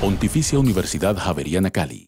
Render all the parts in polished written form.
Pontificia Universidad Javeriana Cali.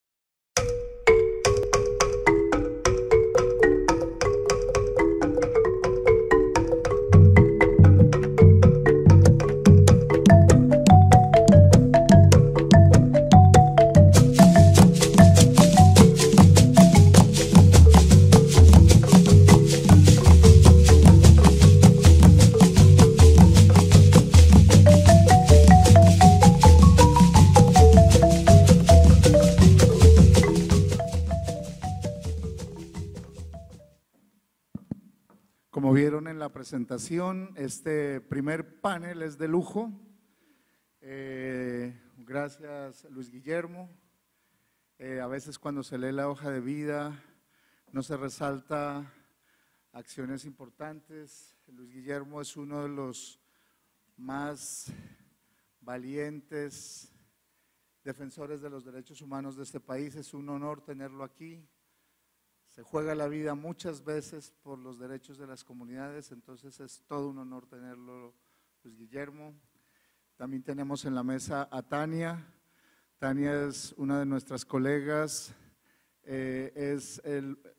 Como vieron en la presentación, este primer panel es de lujo. Gracias, Luis Guillermo. A veces cuando se lee la hoja de vida no se resalta acciones importantes. Luis Guillermo es uno de los más valientes defensores de los derechos humanos de este país. Es un honor tenerlo aquí. Se juega la vida muchas veces por los derechos de las comunidades, entonces es todo un honor tenerlo, Luis Guillermo. También tenemos en la mesa a Tania. Tania es una de nuestras colegas,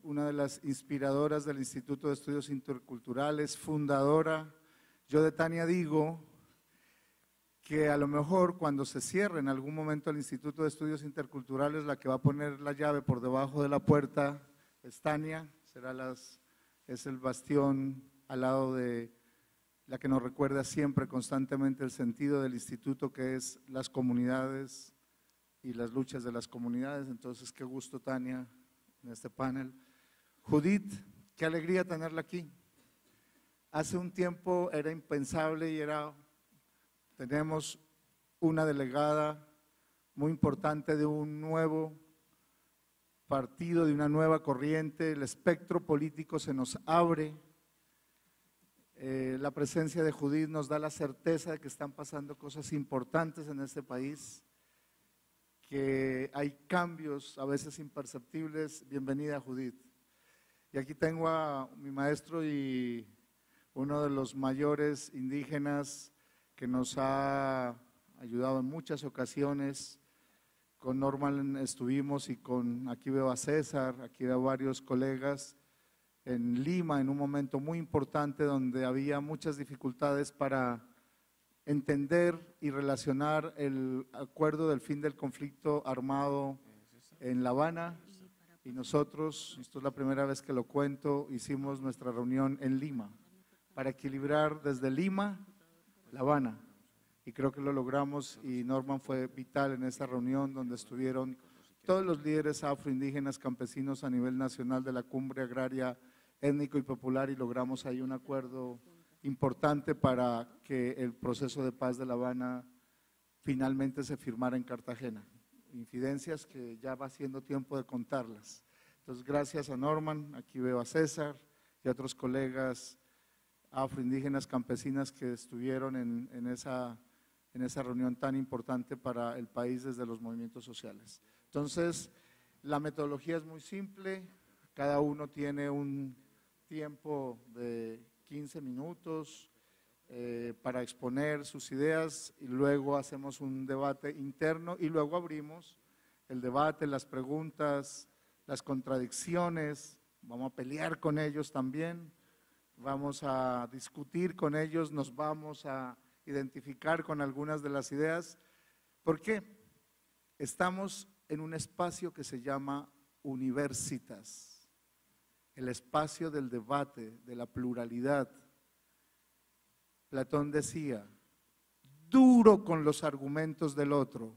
una de las inspiradoras del Instituto de Estudios Interculturales, fundadora. Yo de Tania digo que a lo mejor cuando se cierre en algún momento el Instituto de Estudios Interculturales, la que va a poner la llave por debajo de la puerta es Tania, es el bastión al lado de la que nos recuerda siempre constantemente el sentido del instituto, que es las comunidades y las luchas de las comunidades. Entonces, qué gusto, Tania, en este panel. Judith, qué alegría tenerla aquí. Hace un tiempo era impensable tenemos una delegada muy importante de un nuevo partido, de una nueva corriente. El espectro político se nos abre. La presencia de Judith nos da la certeza de que están pasando cosas importantes en este país, que hay cambios a veces imperceptibles. Bienvenida, Judith. Y aquí tengo a mi maestro y uno de los mayores indígenas que nos ha ayudado en muchas ocasiones. Con Norman estuvimos y aquí veo a César, aquí veo a varios colegas en Lima en un momento muy importante donde había muchas dificultades para entender y relacionar el acuerdo del fin del conflicto armado en La Habana. Y nosotros, esto es la primera vez que lo cuento, hicimos nuestra reunión en Lima para equilibrar desde Lima, La Habana. Y creo que lo logramos y Norman fue vital en esa reunión donde estuvieron todos los líderes afroindígenas campesinos a nivel nacional de la Cumbre Agraria Étnico y Popular, y logramos ahí un acuerdo importante para que el proceso de paz de La Habana finalmente se firmara en Cartagena. Infidencias que ya va siendo tiempo de contarlas. Entonces, gracias a Norman, aquí veo a César y a otros colegas afroindígenas campesinas que estuvieron en esa reunión tan importante para el país desde los movimientos sociales. Entonces, la metodología es muy simple, cada uno tiene un tiempo de 15 minutos para exponer sus ideas y luego hacemos un debate interno y luego abrimos el debate, las preguntas, las contradicciones, vamos a pelear con ellos también, vamos a discutir con ellos, nos vamos a identificar con algunas de las ideas. ¿Por qué? Estamos en un espacio que se llama Universitas, el espacio del debate, de la pluralidad. Platón decía, duro con los argumentos del otro,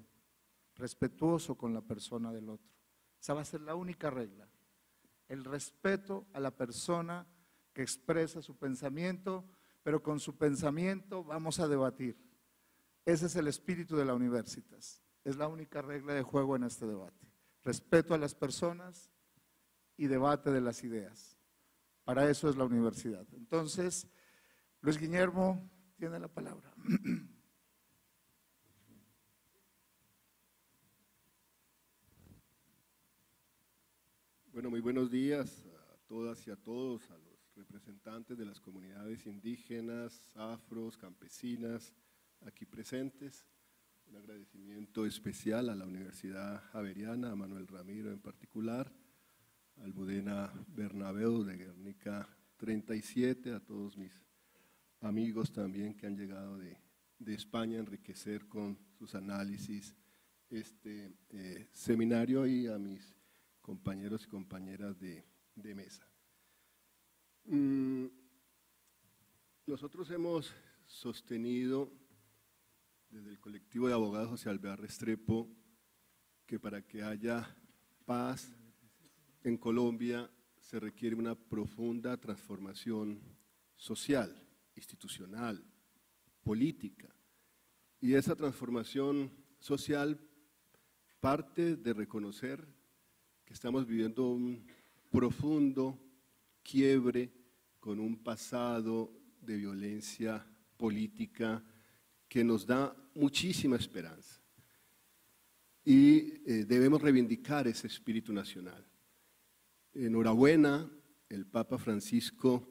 respetuoso con la persona del otro. Esa va a ser la única regla, el respeto a la persona que expresa su pensamiento, pero con su pensamiento vamos a debatir. Ese es el espíritu de la Universitas, es la única regla de juego en este debate. Respeto a las personas y debate de las ideas. Para eso es la universidad. Entonces, Luis Guillermo tiene la palabra. Bueno, muy buenos días a todas y a todos, a los representantes de las comunidades indígenas, afros, campesinas, aquí presentes. Un agradecimiento especial a la Universidad Javeriana, a Manuel Ramiro en particular, a Almudena Bernabéu de Guernica 37, a todos mis amigos también que han llegado de España a enriquecer con sus análisis este seminario, y a mis compañeros y compañeras de mesa. Nosotros hemos sostenido desde el colectivo de abogados José Alvear Restrepo que para que haya paz en Colombia se requiere una profunda transformación social, institucional, política. Y esa transformación social parte de reconocer que estamos viviendo un profundo quiebre con un pasado de violencia política que nos da muchísima esperanza. Y debemos reivindicar ese espíritu nacional. Enhorabuena, el Papa Francisco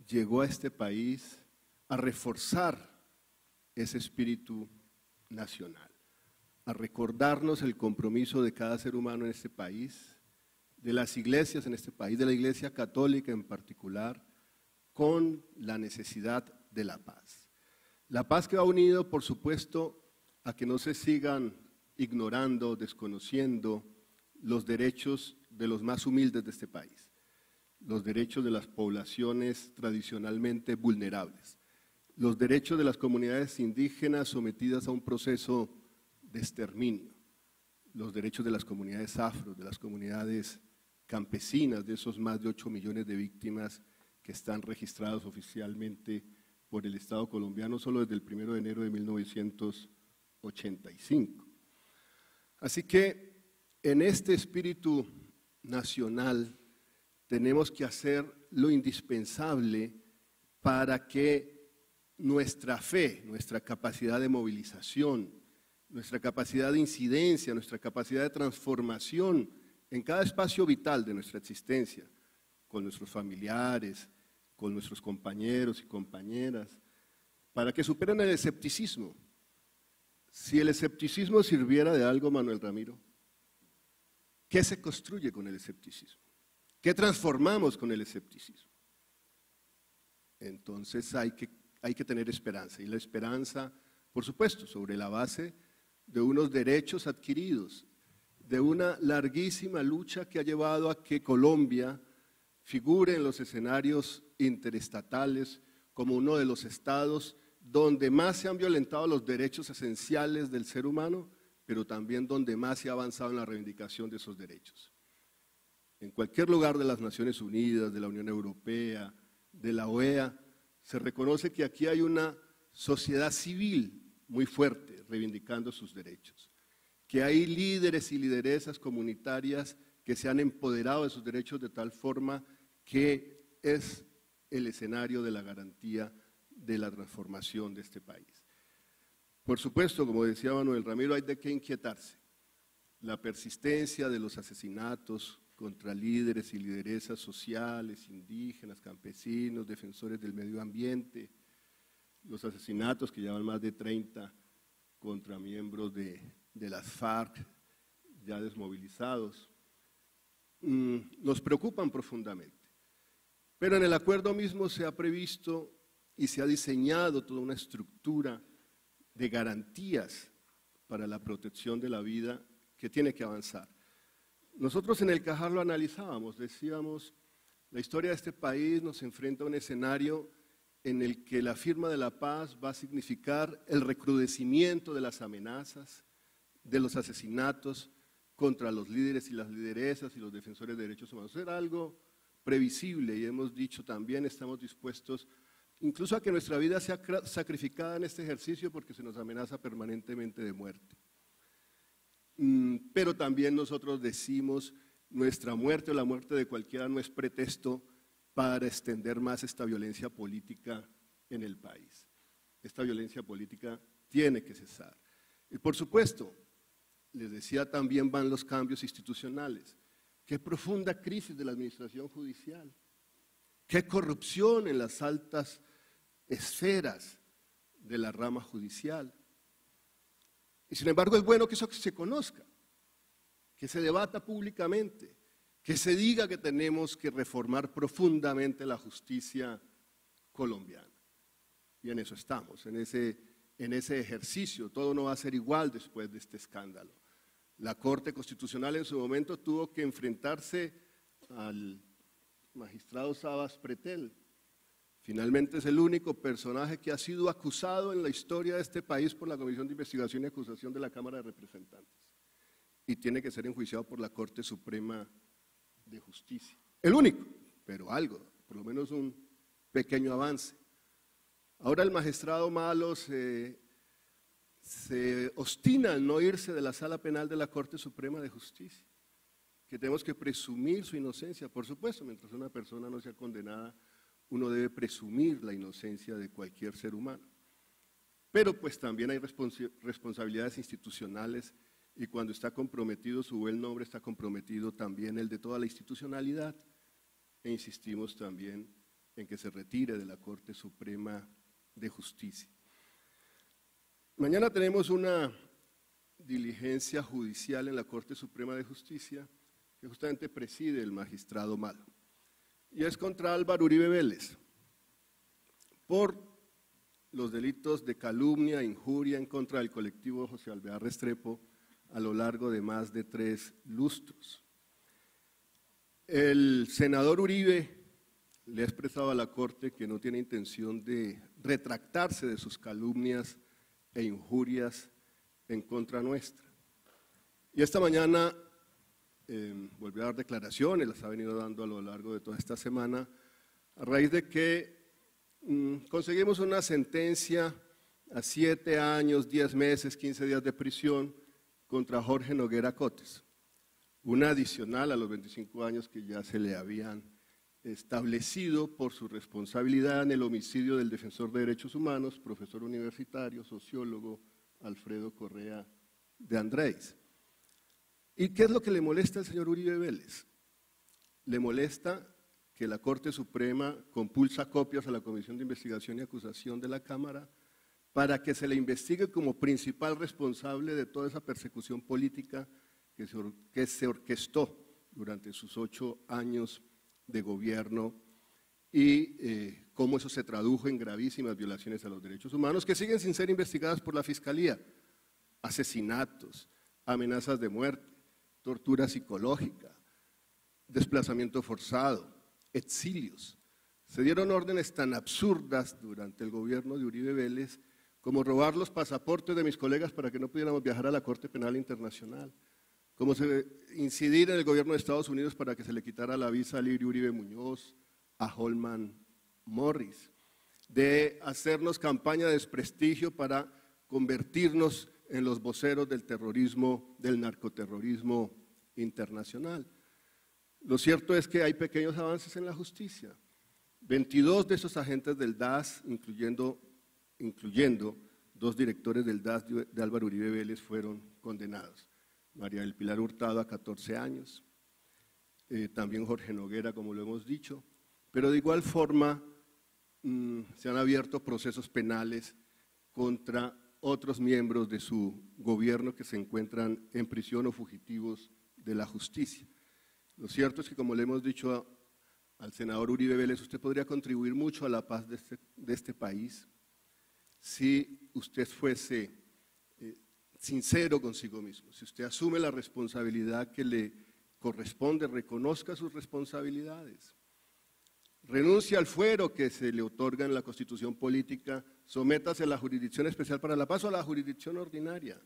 llegó a este país a reforzar ese espíritu nacional, a recordarnos el compromiso de cada ser humano en este país, de las iglesias en este país, de la Iglesia Católica en particular, con la necesidad de la paz. La paz que va unido, por supuesto, a que no se sigan ignorando, desconociendo los derechos de los más humildes de este país, los derechos de las poblaciones tradicionalmente vulnerables, los derechos de las comunidades indígenas sometidas a un proceso de exterminio, los derechos de las comunidades afro, de las comunidades campesinas, de esos más de 8 millones de víctimas que están registrados oficialmente por el Estado colombiano solo desde el 1 de enero de 1985. Así que en este espíritu nacional tenemos que hacer lo indispensable para que nuestra fe, nuestra capacidad de movilización, nuestra capacidad de incidencia, nuestra capacidad de transformación en cada espacio vital de nuestra existencia, con nuestros familiares, con nuestros compañeros y compañeras, para que superen el escepticismo. Si el escepticismo sirviera de algo, Manuel Ramiro, ¿qué se construye con el escepticismo? ¿Qué transformamos con el escepticismo? Entonces hay que tener esperanza, y la esperanza, por supuesto, sobre la base de unos derechos adquiridos, de una larguísima lucha que ha llevado a que Colombia figure en los escenarios interestatales como uno de los estados donde más se han violentado los derechos esenciales del ser humano, pero también donde más se ha avanzado en la reivindicación de esos derechos. En cualquier lugar de las Naciones Unidas, de la Unión Europea, de la OEA, se reconoce que aquí hay una sociedad civil muy fuerte reivindicando sus derechos, que hay líderes y lideresas comunitarias que se han empoderado de sus derechos de tal forma que es el escenario de la garantía de la transformación de este país. Por supuesto, como decía Manuel Ramiro, hay de qué inquietarse. La persistencia de los asesinatos contra líderes y lideresas sociales, indígenas, campesinos, defensores del medio ambiente, los asesinatos que llevan más de 30 contra miembros de las FARC ya desmovilizados, nos preocupan profundamente. Pero en el acuerdo mismo se ha previsto y se ha diseñado toda una estructura de garantías para la protección de la vida que tiene que avanzar. Nosotros en el Cajar lo analizábamos, decíamos, la historia de este país nos enfrenta a un escenario en el que la firma de la paz va a significar el recrudecimiento de las amenazas, de los asesinatos contra los líderes y las lideresas y los defensores de derechos humanos. Era algo previsible y hemos dicho también estamos dispuestos incluso a que nuestra vida sea sacrificada en este ejercicio porque se nos amenaza permanentemente de muerte. Pero también nosotros decimos nuestra muerte o la muerte de cualquiera no es pretexto para extender más esta violencia política en el país. Esta violencia política tiene que cesar. Y por supuesto, les decía, también van los cambios institucionales. Qué profunda crisis de la administración judicial, qué corrupción en las altas esferas de la rama judicial, Y sin embargo es bueno que eso se conozca, que se debata públicamente, que se diga que tenemos que reformar profundamente la justicia colombiana. Y en eso estamos, en ese ejercicio. Todo no va a ser igual después de este escándalo. La Corte Constitucional en su momento tuvo que enfrentarse al magistrado Sabas Pretel. Finalmente es el único personaje que ha sido acusado en la historia de este país por la Comisión de Investigación y Acusación de la Cámara de Representantes. Y tiene que ser enjuiciado por la Corte Suprema de Justicia. El único, pero algo, por lo menos un pequeño avance. Ahora el magistrado Malo se obstina en no irse de la sala penal de la Corte Suprema de Justicia, que tenemos que presumir su inocencia. Por supuesto, mientras una persona no sea condenada, uno debe presumir la inocencia de cualquier ser humano. Pero pues también hay responsabilidades institucionales y cuando está comprometido su buen nombre, está comprometido también el de toda la institucionalidad. E insistimos también en que se retire de la Corte Suprema de Justicia. Mañana tenemos una diligencia judicial en la Corte Suprema de Justicia que justamente preside el magistrado Malo. Y es contra Álvaro Uribe Vélez por los delitos de calumnia e injuria en contra del colectivo José Alvear Restrepo a lo largo de más de 3 lustros. El senador Uribe le ha expresado a la Corte que no tiene intención de retractarse de sus calumnias e injurias en contra nuestra. Y esta mañana volvió a dar declaraciones, las ha venido dando a lo largo de toda esta semana, a raíz de que conseguimos una sentencia a 7 años, 10 meses, 15 días de prisión contra Jorge Noguera Cotes, una adicional a los 25 años que ya se le habían establecido por su responsabilidad en el homicidio del defensor de derechos humanos, profesor universitario, sociólogo, Alfredo Correa de Andrés. ¿Y qué es lo que le molesta al señor Uribe Vélez? Le molesta que la Corte Suprema compulsa copias a la Comisión de Investigación y Acusación de la Cámara para que se le investigue como principal responsable de toda esa persecución política que se orquestó durante sus 8 años de gobierno y cómo eso se tradujo en gravísimas violaciones a los derechos humanos que siguen sin ser investigadas por la Fiscalía, asesinatos, amenazas de muerte, tortura psicológica, desplazamiento forzado, exilios. Se dieron órdenes tan absurdas durante el gobierno de Uribe Vélez como robar los pasaportes de mis colegas para que no pudiéramos viajar a la Corte Penal Internacional, como incidir en el gobierno de Estados Unidos para que se le quitara la visa a Lirio Uribe Muñoz, a Holman Morris, de hacernos campaña de desprestigio para convertirnos en los voceros del terrorismo, del narcoterrorismo internacional. Lo cierto es que hay pequeños avances en la justicia. 22 de esos agentes del DAS, incluyendo 2 directores del DAS de Álvaro Uribe Vélez, fueron condenados. María del Pilar Hurtado a 14 años, también Jorge Noguera, como lo hemos dicho, pero de igual forma se han abierto procesos penales contra otros miembros de su gobierno que se encuentran en prisión o fugitivos de la justicia. Lo cierto es que, como le hemos dicho al senador Uribe Vélez, usted podría contribuir mucho a la paz de este país si usted fuese sincero consigo mismo, si usted asume la responsabilidad que le corresponde, reconozca sus responsabilidades, renuncia al fuero que se le otorga en la Constitución política, sométase a la Jurisdicción Especial para la Paz o a la jurisdicción ordinaria,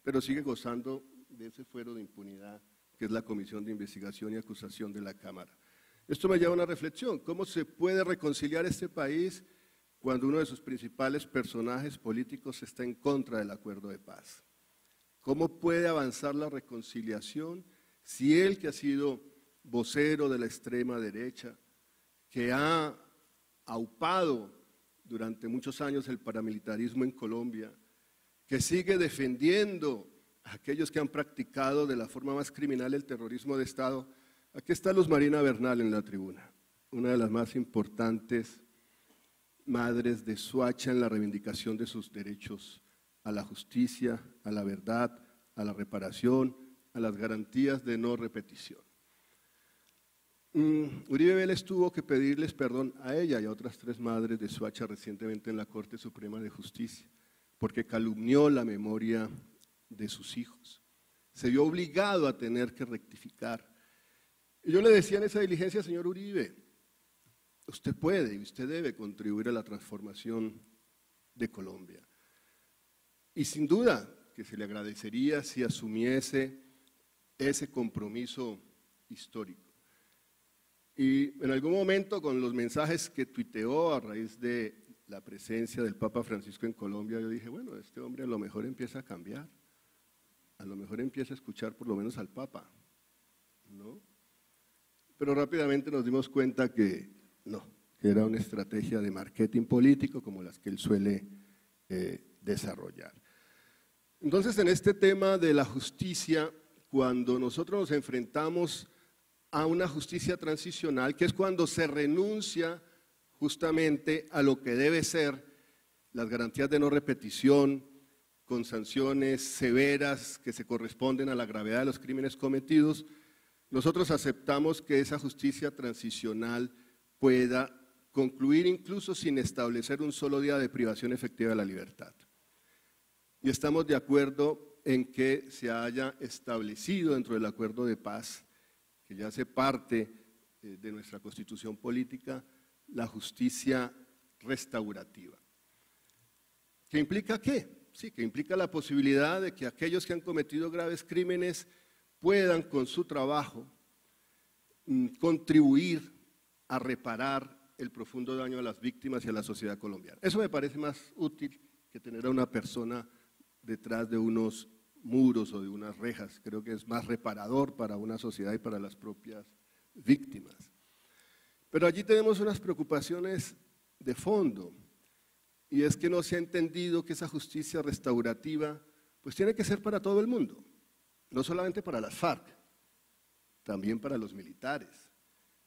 pero sigue gozando de ese fuero de impunidad que es la Comisión de Investigación y Acusación de la Cámara. Esto me lleva a una reflexión: ¿cómo se puede reconciliar este país cuando uno de sus principales personajes políticos está en contra del acuerdo de paz? ¿Cómo puede avanzar la reconciliación si él, que ha sido vocero de la extrema derecha, que ha aupado durante muchos años el paramilitarismo en Colombia, que sigue defendiendo a aquellos que han practicado de la forma más criminal el terrorismo de Estado? Aquí está Luz Marina Bernal en la tribuna, una de las más importantes madres de Soacha en la reivindicación de sus derechos a la justicia, a la verdad, a la reparación, a las garantías de no repetición. Uribe Vélez tuvo que pedirles perdón a ella y a otras 3 madres de Soacha recientemente en la Corte Suprema de Justicia, porque calumnió la memoria de sus hijos. Se vio obligado a tener que rectificar. Y yo le decía en esa diligencia, señor Uribe, usted puede y usted debe contribuir a la transformación de Colombia. Y sin duda que se le agradecería si asumiese ese compromiso histórico. Y en algún momento, con los mensajes que tuiteó a raíz de la presencia del Papa Francisco en Colombia, yo dije, bueno, este hombre a lo mejor empieza a cambiar, a lo mejor empieza a escuchar por lo menos al Papa, ¿no? Pero rápidamente nos dimos cuenta que no, que era una estrategia de marketing político como las que él suele desarrollar. Entonces, en este tema de la justicia, cuando nosotros nos enfrentamos a una justicia transicional, que es cuando se renuncia justamente a lo que debe ser las garantías de no repetición, con sanciones severas que se corresponden a la gravedad de los crímenes cometidos, nosotros aceptamos que esa justicia transicional pueda concluir incluso sin establecer un solo día de privación efectiva de la libertad. Y estamos de acuerdo en que se haya establecido dentro del acuerdo de paz, que ya hace parte de nuestra constitución política, la justicia restaurativa. ¿Qué implica qué? Sí, que implica la posibilidad de que aquellos que han cometido graves crímenes puedan con su trabajo contribuir a reparar el profundo daño a las víctimas y a la sociedad colombiana. Eso me parece más útil que tener a una persona detrás de unos muros o de unas rejas. Creo que es más reparador para una sociedad y para las propias víctimas. Pero allí tenemos unas preocupaciones de fondo, y es que no se ha entendido que esa justicia restaurativa pues tiene que ser para todo el mundo, no solamente para las FARC, también para los militares,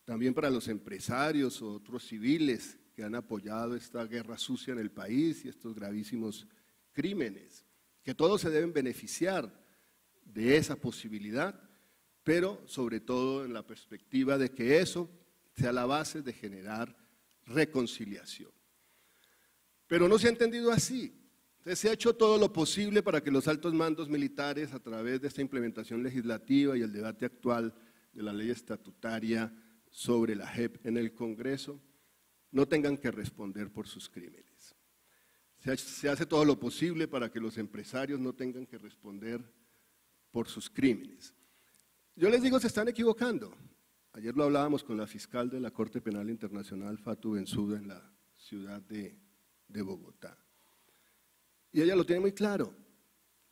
también para los empresarios o otros civiles que han apoyado esta guerra sucia en el país y estos gravísimos crímenes, que todos se deben beneficiar de esa posibilidad, pero sobre todo en la perspectiva de que eso sea la base de generar reconciliación. Pero no se ha entendido así. Entonces, se ha hecho todo lo posible para que los altos mandos militares, a través de esta implementación legislativa y el debate actual de la ley estatutaria sobre la JEP en el Congreso, no tengan que responder por sus crímenes. Se hace todo lo posible para que los empresarios no tengan que responder por sus crímenes. Yo les digo, se están equivocando. Ayer lo hablábamos con la fiscal de la Corte Penal Internacional, Fatou Bensouda, en la ciudad de Bogotá. Y ella lo tiene muy claro.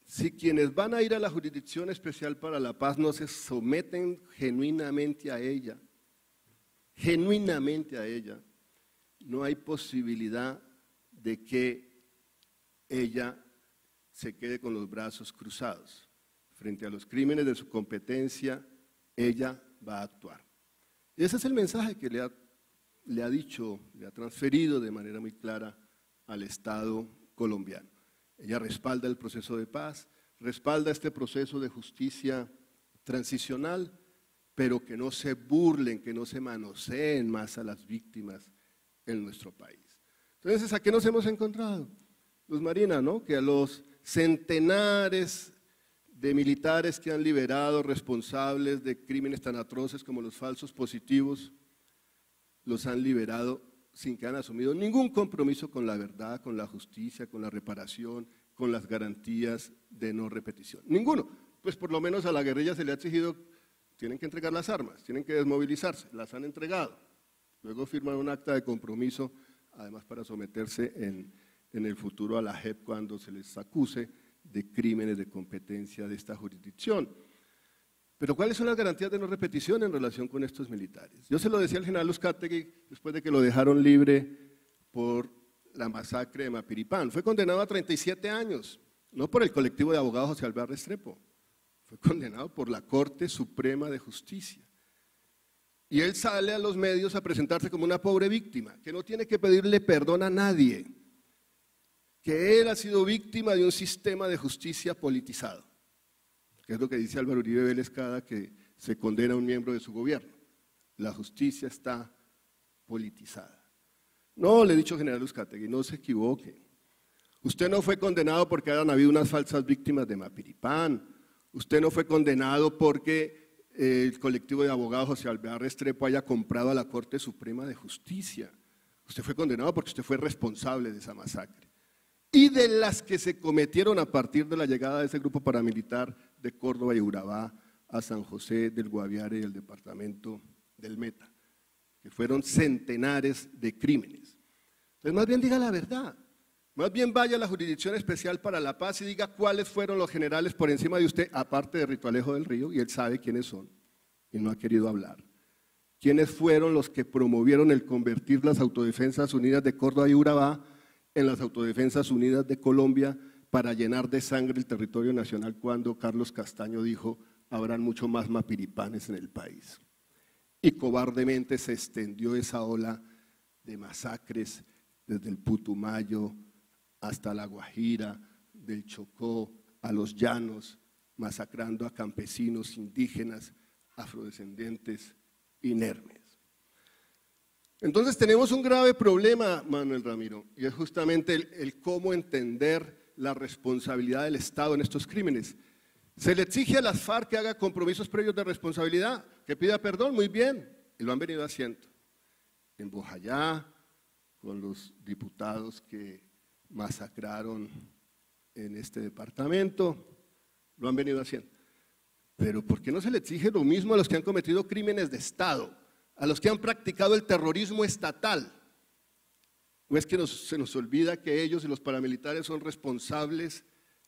Si quienes van a ir a la Jurisdicción Especial para la Paz no se someten genuinamente a ella, no hay posibilidad de que ella se quede con los brazos cruzados. Frente a los crímenes de su competencia, ella va a actuar. Y ese es el mensaje que le ha dicho, le ha transferido de manera muy clara al Estado colombiano. Ella respalda el proceso de paz, respalda este proceso de justicia transicional, pero que no se burlen, que no se manoseen más a las víctimas en nuestro país. Entonces, ¿a qué nos hemos encontrado? Luz Marina, ¿no? Que a los centenares de militares que han liberado responsables de crímenes tan atroces como los falsos positivos, los han liberado sin que han asumido ningún compromiso con la verdad, con la justicia, con la reparación, con las garantías de no repetición. Ninguno. Pues por lo menos a la guerrilla se le ha exigido, tienen que entregar las armas, tienen que desmovilizarse, las han entregado. Luego firman un acta de compromiso, además para someterse en el futuro a la JEP cuando se les acuse de crímenes de competencia de esta jurisdicción. Pero ¿cuáles son las garantías de no repetición en relación con estos militares? Yo se lo decía al general Uzcategui después de que lo dejaron libre por la masacre de Mapiripán. Fue condenado a 37 años, no por el colectivo de abogados José Alvear Restrepo, fue condenado por la Corte Suprema de Justicia. Y él sale a los medios a presentarse como una pobre víctima, que no tiene que pedirle perdón a nadie, que él ha sido víctima de un sistema de justicia politizado, que es lo que dice Álvaro Uribe Vélez cada que se condena a un miembro de su gobierno. La justicia está politizada. No, le he dicho general Uzcategui, no se equivoque. Usted no fue condenado porque hayan habido unas falsas víctimas de Mapiripán. Usted no fue condenado porque el colectivo de abogados José Alvear Restrepo haya comprado a la Corte Suprema de Justicia. Usted fue condenado porque usted fue responsable de esa masacre y de las que se cometieron a partir de la llegada de ese grupo paramilitar de Córdoba y Urabá a San José del Guaviare y el departamento del Meta, que fueron centenares de crímenes. Entonces, más bien diga la verdad, más bien vaya a la Jurisdicción Especial para la Paz y diga cuáles fueron los generales por encima de usted, aparte de Rito Alejo del Río, y él sabe quiénes son, y no ha querido hablar. ¿Quiénes fueron los que promovieron el convertir las Autodefensas Unidas de Córdoba y Urabá en las Autodefensas Unidas de Colombia para llenar de sangre el territorio nacional cuando Carlos Castaño dijo habrán mucho más mapiripanes en el país? Y cobardemente se extendió esa ola de masacres desde el Putumayo hasta la Guajira, del Chocó a los llanos, masacrando a campesinos, indígenas, afrodescendientes, inermes. Entonces tenemos un grave problema, Manuel Ramiro, y es justamente el cómo entender la responsabilidad del Estado en estos crímenes. Se le exige a las FARC que haga compromisos previos de responsabilidad, que pida perdón, muy bien, y lo han venido haciendo. En Bojayá, con los diputados que masacraron en este departamento, lo han venido haciendo. Pero ¿por qué no se le exige lo mismo a los que han cometido crímenes de Estado, a los que han practicado el terrorismo estatal? ¿O es que se nos olvida que ellos y los paramilitares son responsables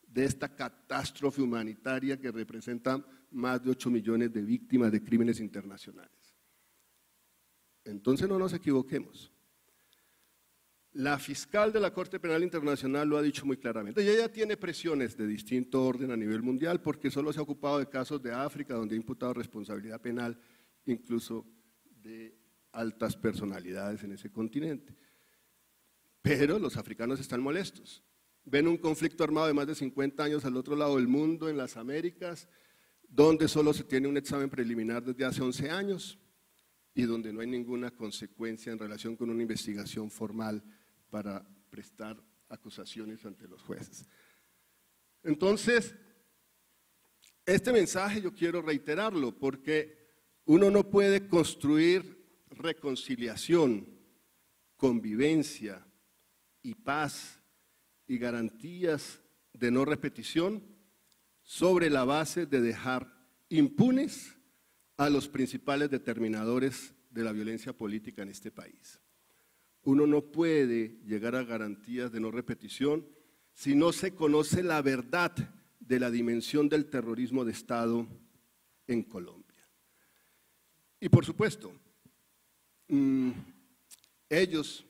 de esta catástrofe humanitaria que representa más de 8 millones de víctimas de crímenes internacionales? Entonces no nos equivoquemos. La fiscal de la Corte Penal Internacional lo ha dicho muy claramente. Y ella tiene presiones de distinto orden a nivel mundial porque solo se ha ocupado de casos de África donde ha imputado responsabilidad penal incluso de altas personalidades en ese continente. Pero los africanos están molestos. Ven un conflicto armado de más de 50 años al otro lado del mundo, en las Américas, donde solo se tiene un examen preliminar desde hace 11 años y donde no hay ninguna consecuencia en relación con una investigación formal para prestar acusaciones ante los jueces. Entonces, este mensaje yo quiero reiterarlo porque uno no puede construir reconciliación, convivencia y paz y garantías de no repetición sobre la base de dejar impunes a los principales determinadores de la violencia política en este país. Uno no puede llegar a garantías de no repetición si no se conoce la verdad de la dimensión del terrorismo de Estado en Colombia. Y por supuesto, ellos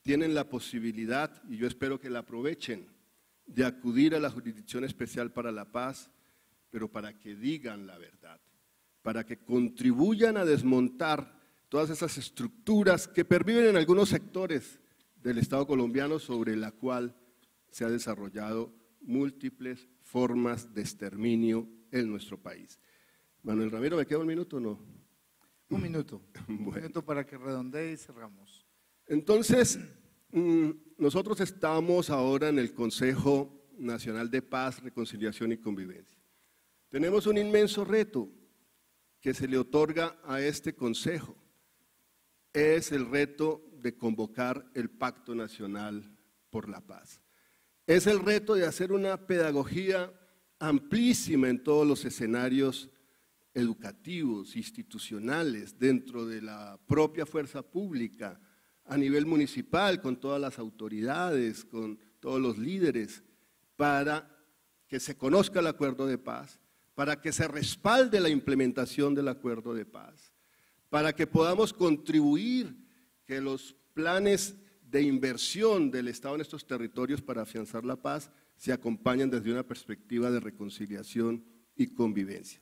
tienen la posibilidad, y yo espero que la aprovechen, de acudir a la Jurisdicción Especial para la Paz, pero para que digan la verdad, para que contribuyan a desmontar todas esas estructuras que perviven en algunos sectores del Estado colombiano sobre la cual se ha desarrollado múltiples formas de exterminio en nuestro país. Manuel Ramiro, ¿me queda un minuto o no? Un minuto, Bueno. un minuto para que redondee y cerramos. Entonces, nosotros estamos ahora en el Consejo Nacional de Paz, Reconciliación y Convivencia. Tenemos un inmenso reto que se le otorga a este Consejo. Es el reto de convocar el Pacto Nacional por la Paz. Es el reto de hacer una pedagogía amplísima en todos los escenarios educativos, institucionales, dentro de la propia fuerza pública, a nivel municipal, con todas las autoridades, con todos los líderes, para que se conozca el acuerdo de paz, para que se respalde la implementación del acuerdo de paz, para que podamos contribuir que los planes de inversión del Estado en estos territorios para afianzar la paz se acompañen desde una perspectiva de reconciliación y convivencia.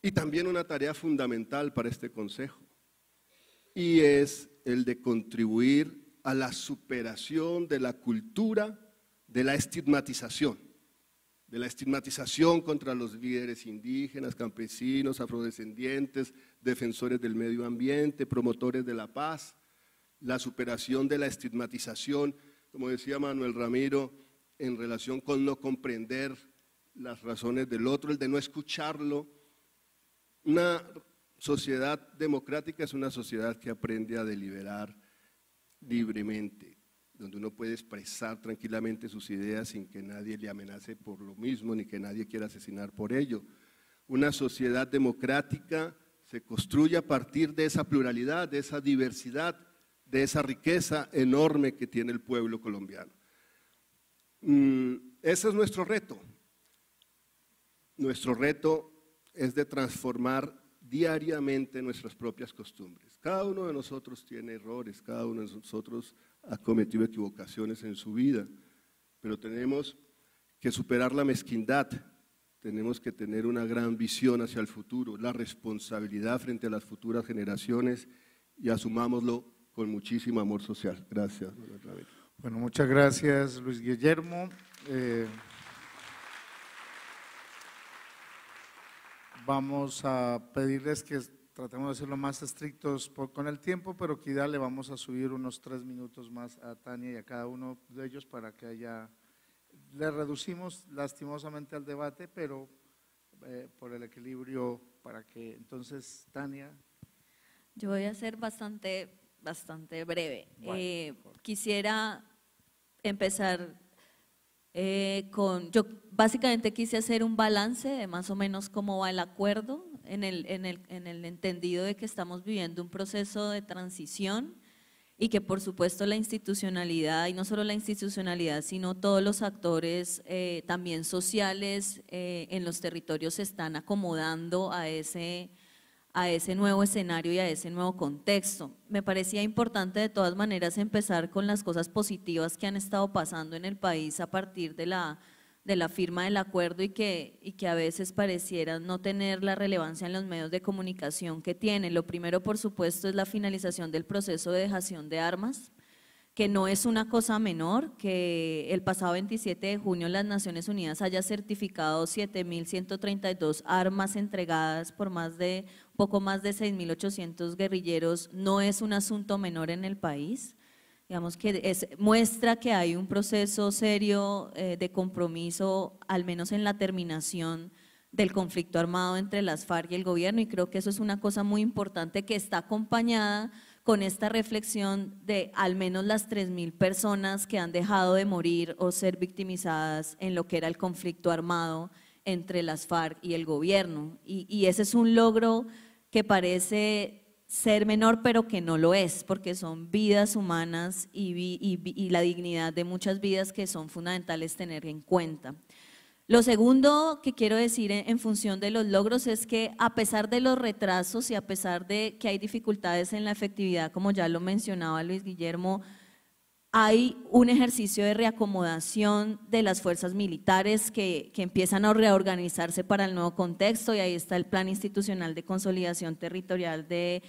Y también una tarea fundamental para este Consejo, y es el de contribuir a la superación de la cultura de la estigmatización contra los líderes indígenas, campesinos, afrodescendientes, defensores del medio ambiente, promotores de la paz, la superación de la estigmatización, como decía Manuel Ramiro, en relación con no comprender las razones del otro, el de no escucharlo. Una sociedad democrática es una sociedad que aprende a deliberar libremente, donde uno puede expresar tranquilamente sus ideas sin que nadie le amenace por lo mismo, ni que nadie quiera asesinar por ello. Una sociedad democrática se construye a partir de esa pluralidad, de esa diversidad, de esa riqueza enorme que tiene el pueblo colombiano. Ese es nuestro reto. Nuestro reto es de transformar diariamente nuestras propias costumbres. Cada uno de nosotros tiene errores, cada uno de nosotros ha cometido equivocaciones en su vida, pero tenemos que superar la mezquindad, tenemos que tener una gran visión hacia el futuro, la responsabilidad frente a las futuras generaciones y asumámoslo con muchísimo amor social. Gracias. Bueno, muchas gracias, Luis Guillermo. Vamos a pedirles que tratemos de ser lo más estrictos con el tiempo, pero que ya le vamos a subir unos 3 minutos más a Tania y a cada uno de ellos para que haya… Le reducimos lastimosamente al debate, pero por el equilibrio para que… Entonces, Tania. Yo voy a ser bastante breve. Bueno, quisiera empezar yo básicamente quise hacer un balance de más o menos cómo va el acuerdo en el entendido de que estamos viviendo un proceso de transición y que por supuesto la institucionalidad, y no solo la institucionalidad, sino todos los actores también sociales en los territorios se están acomodando a ese nuevo escenario y a ese nuevo contexto. Me parecía importante de todas maneras empezar con las cosas positivas que han estado pasando en el país a partir de la firma del acuerdo y que a veces parecieran no tener la relevancia en los medios de comunicación que tienen. Lo primero, por supuesto, es la finalización del proceso de dejación de armas, que no es una cosa menor, que el pasado 27 de junio las Naciones Unidas haya certificado 7.132 armas entregadas por poco más de 6.800 guerrilleros, no es un asunto menor en el país. Digamos que muestra que hay un proceso serio de compromiso, al menos en la terminación del conflicto armado entre las FARC y el gobierno, y creo que eso es una cosa muy importante que está acompañada con esta reflexión de al menos las 3.000 personas que han dejado de morir o ser victimizadas en lo que era el conflicto armado entre las FARC y el gobierno. Y ese es un logro que parece ser menor, pero que no lo es, porque son vidas humanas y la dignidad de muchas vidas que son fundamentales tener en cuenta. Lo segundo que quiero decir en función de los logros es que a pesar de los retrasos y a pesar de que hay dificultades en la efectividad, como ya lo mencionaba Luis Guillermo, hay un ejercicio de reacomodación de las fuerzas militares que empiezan a reorganizarse para el nuevo contexto, y ahí está el Plan Institucional de Consolidación Territorial del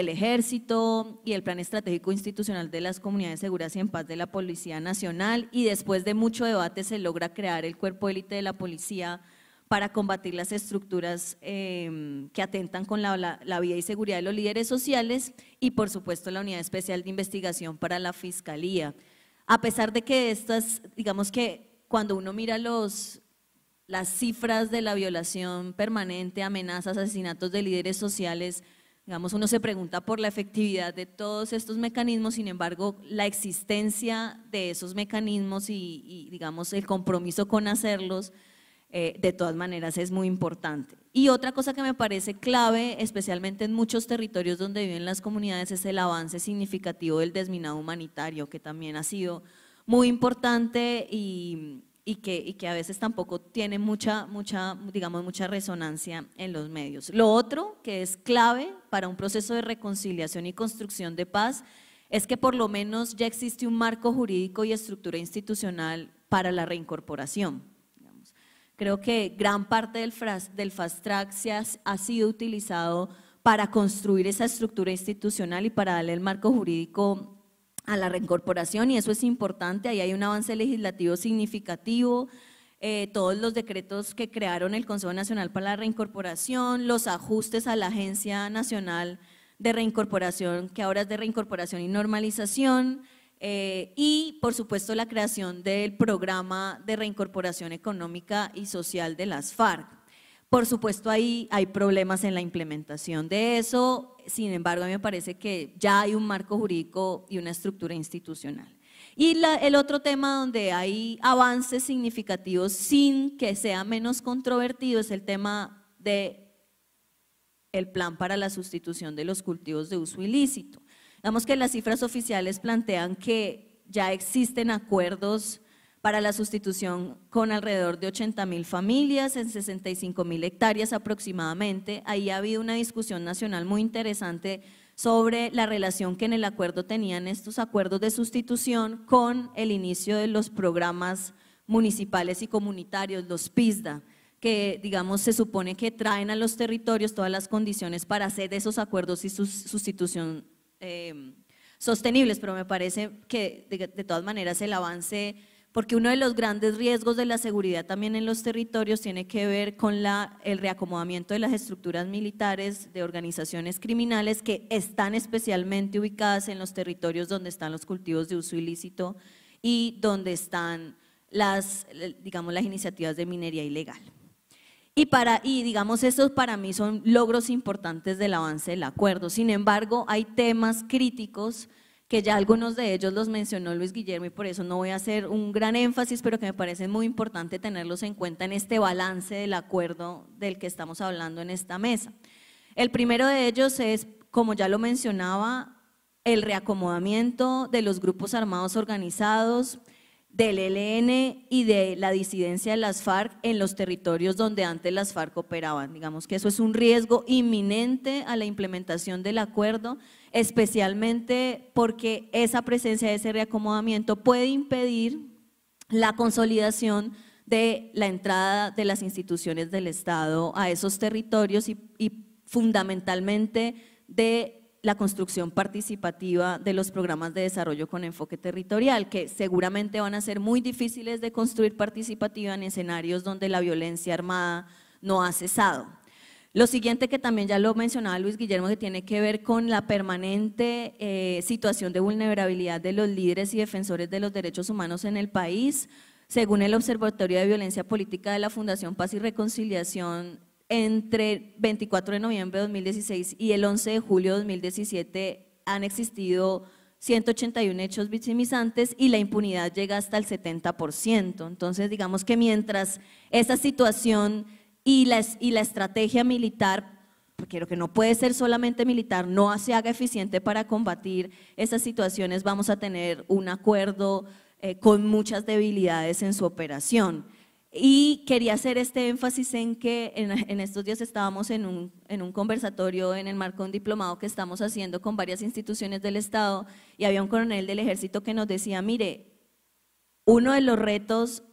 Ejército y el Plan Estratégico Institucional de las Comunidades Seguras y en Paz de la Policía Nacional, y después de mucho debate se logra crear el Cuerpo de Élite de la Policía para combatir las estructuras que atentan con la vida y seguridad de los líderes sociales, y por supuesto la Unidad Especial de Investigación para la Fiscalía. A pesar de que digamos que cuando uno mira las cifras de la violación permanente, amenazas, asesinatos de líderes sociales, digamos, uno se pregunta por la efectividad de todos estos mecanismos. Sin embargo, la existencia de esos mecanismos y digamos el compromiso con hacerlos, de todas maneras es muy importante. Y otra cosa que me parece clave, especialmente en muchos territorios donde viven las comunidades, es el avance significativo del desminado humanitario, que también ha sido muy importante y que a veces tampoco tiene mucha resonancia en los medios. Lo otro que es clave para un proceso de reconciliación y construcción de paz es que por lo menos ya existe un marco jurídico y estructura institucional para la reincorporación. Creo que gran parte del fast track ha sido utilizado para construir esa estructura institucional y para darle el marco jurídico a la reincorporación, y eso es importante. Ahí hay un avance legislativo significativo, todos los decretos que crearon el Consejo Nacional para la Reincorporación, los ajustes a la Agencia Nacional de Reincorporación, que ahora es de Reincorporación y Normalización, y por supuesto la creación del programa de reincorporación económica y social de las FARC. Por supuesto ahí hay problemas en la implementación de eso, sin embargo a mí me parece que ya hay un marco jurídico y una estructura institucional. Y el otro tema donde hay avances significativos sin que sea menos controvertido es el tema de el plan para la sustitución de los cultivos de uso ilícito. Digamos que las cifras oficiales plantean que ya existen acuerdos para la sustitución con alrededor de 80.000 familias en 65.000 hectáreas aproximadamente. Ahí ha habido una discusión nacional muy interesante sobre la relación que en el acuerdo tenían estos acuerdos de sustitución con el inicio de los programas municipales y comunitarios, los PISDA, que digamos se supone que traen a los territorios todas las condiciones para hacer esos acuerdos y su sustitución sostenibles, pero me parece que de todas maneras el avance, porque uno de los grandes riesgos de la seguridad también en los territorios tiene que ver con el reacomodamiento de las estructuras militares de organizaciones criminales que están especialmente ubicadas en los territorios donde están los cultivos de uso ilícito y donde están las iniciativas de minería ilegal. Y digamos, estos para mí son logros importantes del avance del acuerdo. Sin embargo, hay temas críticos que ya algunos de ellos los mencionó Luis Guillermo y por eso no voy a hacer un gran énfasis, pero que me parece muy importante tenerlos en cuenta en este balance del acuerdo del que estamos hablando en esta mesa. El primero de ellos es, como ya lo mencionaba, el reacomodamiento de los grupos armados organizados, del ELN y de la disidencia de las FARC en los territorios donde antes las FARC operaban. Digamos que eso es un riesgo inminente a la implementación del acuerdo, especialmente porque esa presencia, ese reacomodamiento puede impedir la consolidación de la entrada de las instituciones del Estado a esos territorios y fundamentalmente de la construcción participativa de los programas de desarrollo con enfoque territorial, que seguramente van a ser muy difíciles de construir participativa en escenarios donde la violencia armada no ha cesado. Lo siguiente, que también ya lo mencionaba Luis Guillermo, que tiene que ver con la permanente situación de vulnerabilidad de los líderes y defensores de los derechos humanos en el país. Según el Observatorio de Violencia Política de la Fundación Paz y Reconciliación, entre 24 de noviembre de 2016 y el 11 de julio de 2017 han existido 181 hechos victimizantes y la impunidad llega hasta el 70%. Entonces, digamos que mientras esa situación y la estrategia militar, porque lo que no puede ser solamente militar, no se haga eficiente para combatir esas situaciones, vamos a tener un acuerdo con muchas debilidades en su operación. Y quería hacer este énfasis en que en estos días estábamos en un conversatorio en el marco de un diplomado que estamos haciendo con varias instituciones del Estado y había un coronel del Ejército que nos decía, mire, uno de los retos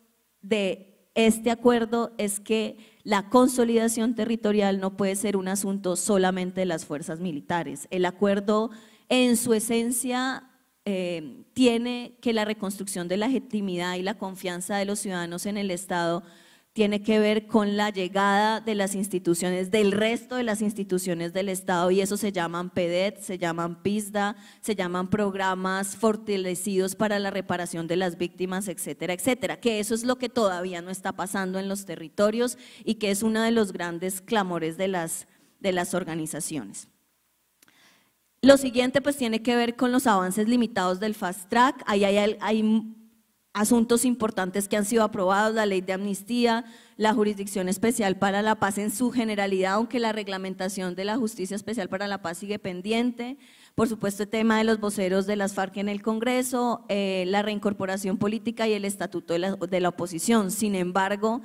de este acuerdo es que la consolidación territorial no puede ser un asunto solamente de las fuerzas militares. El acuerdo en su esencia tiene que la reconstrucción de la legitimidad y la confianza de los ciudadanos en el Estado tiene que ver con la llegada de las instituciones, del resto de las instituciones del Estado, y eso se llaman PEDET, se llaman PISDA, se llaman programas fortalecidos para la reparación de las víctimas, etcétera, etcétera, que eso es lo que todavía no está pasando en los territorios y que es uno de los grandes clamores de las organizaciones. Lo siguiente pues tiene que ver con los avances limitados del Fast Track. Ahí hay asuntos importantes que han sido aprobados, la ley de amnistía, la jurisdicción especial para la paz en su generalidad, aunque la reglamentación de la justicia especial para la paz sigue pendiente. Por supuesto, el tema de los voceros de las FARC en el Congreso, la reincorporación política y el estatuto de la oposición. Sin embargo,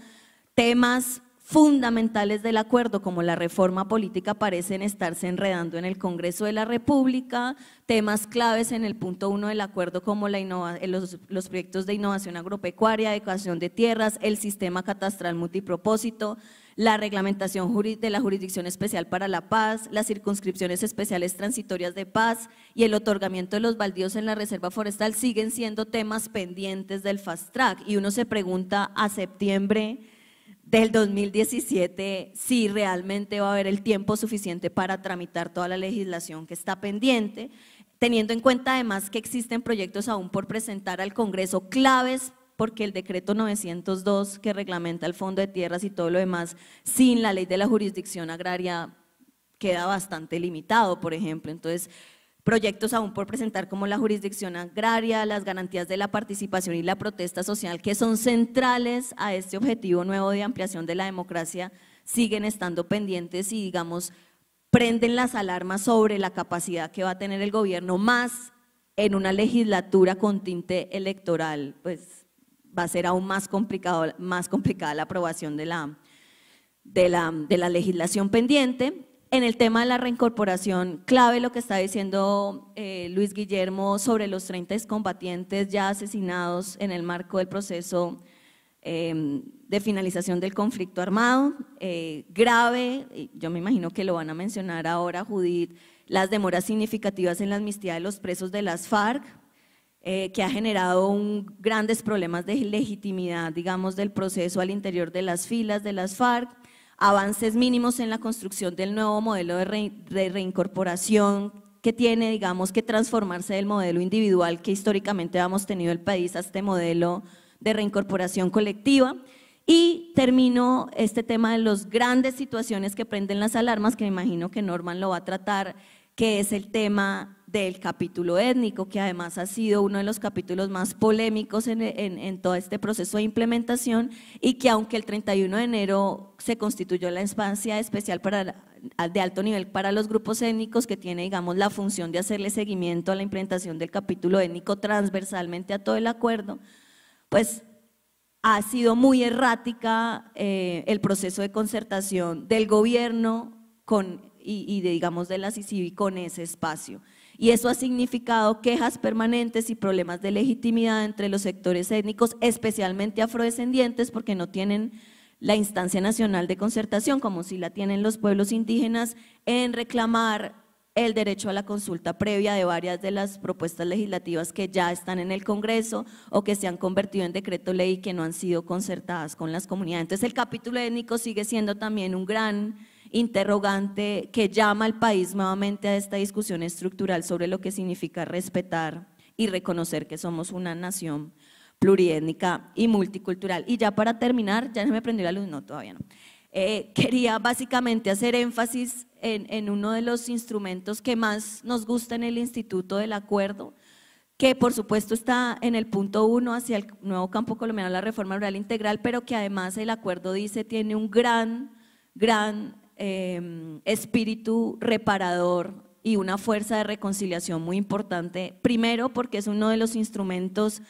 temas fundamentales del acuerdo, como la reforma política, parecen estarse enredando en el Congreso de la República, temas claves en el punto 1 del acuerdo como los proyectos de innovación agropecuaria, adecuación de tierras, el sistema catastral multipropósito, la reglamentación de la Jurisdicción Especial para la Paz, las circunscripciones especiales transitorias de paz y el otorgamiento de los baldíos en la reserva forestal siguen siendo temas pendientes del fast track, y uno se pregunta a septiembre del 2017 si realmente va a haber el tiempo suficiente para tramitar toda la legislación que está pendiente, teniendo en cuenta además que existen proyectos aún por presentar al Congreso claves, porque el decreto 902 que reglamenta el Fondo de Tierras y todo lo demás, sin la ley de la jurisdicción agraria queda bastante limitado, por ejemplo. Entonces, proyectos aún por presentar como la jurisdicción agraria, las garantías de la participación y la protesta social, que son centrales a este objetivo nuevo de ampliación de la democracia, siguen estando pendientes y, digamos, prenden las alarmas sobre la capacidad que va a tener el gobierno, más en una legislatura con tinte electoral, pues va a ser aún más complicada la aprobación de la legislación pendiente. En el tema de la reincorporación, clave lo que está diciendo Luis Guillermo sobre los 30 excombatientes ya asesinados en el marco del proceso de finalización del conflicto armado. Grave, yo me imagino que lo van a mencionar ahora, Judith, las demoras significativas en la amnistía de los presos de las FARC, que ha generado grandes problemas de legitimidad, digamos, del proceso al interior de las filas de las FARC, avances mínimos en la construcción del nuevo modelo de reincorporación que tiene, digamos, que transformarse del modelo individual que históricamente hemos tenido el país a este modelo de reincorporación colectiva. Y termino este tema de las grandes situaciones que prenden las alarmas, que me imagino que Norman lo va a tratar, que es el tema del capítulo étnico, que además ha sido uno de los capítulos más polémicos en todo este proceso de implementación, y que aunque el 31 de enero se constituyó la instancia especial de alto nivel para los grupos étnicos, que tiene, digamos, la función de hacerle seguimiento a la implementación del capítulo étnico transversalmente a todo el acuerdo, pues ha sido muy errática el proceso de concertación del gobierno digamos, de la CICIBI con ese espacio. Y eso ha significado quejas permanentes y problemas de legitimidad entre los sectores étnicos, especialmente afrodescendientes, porque no tienen la instancia nacional de concertación, como si la tienen los pueblos indígenas, en reclamar el derecho a la consulta previa de varias de las propuestas legislativas que ya están en el Congreso o que se han convertido en decreto ley y que no han sido concertadas con las comunidades. Entonces, el capítulo étnico sigue siendo también un gran interrogante que llama al país nuevamente a esta discusión estructural sobre lo que significa respetar y reconocer que somos una nación pluriétnica y multicultural. Y ya para terminar, ya se me prendió la luz, no, todavía no. Quería básicamente hacer énfasis en uno de los instrumentos que más nos gusta en el Instituto del Acuerdo, que por supuesto está en el punto 1 hacia el nuevo campo colombiano, la reforma rural integral, pero que además el acuerdo dice tiene un gran espíritu reparador y una fuerza de reconciliación muy importante. Primero, porque es uno de los instrumentos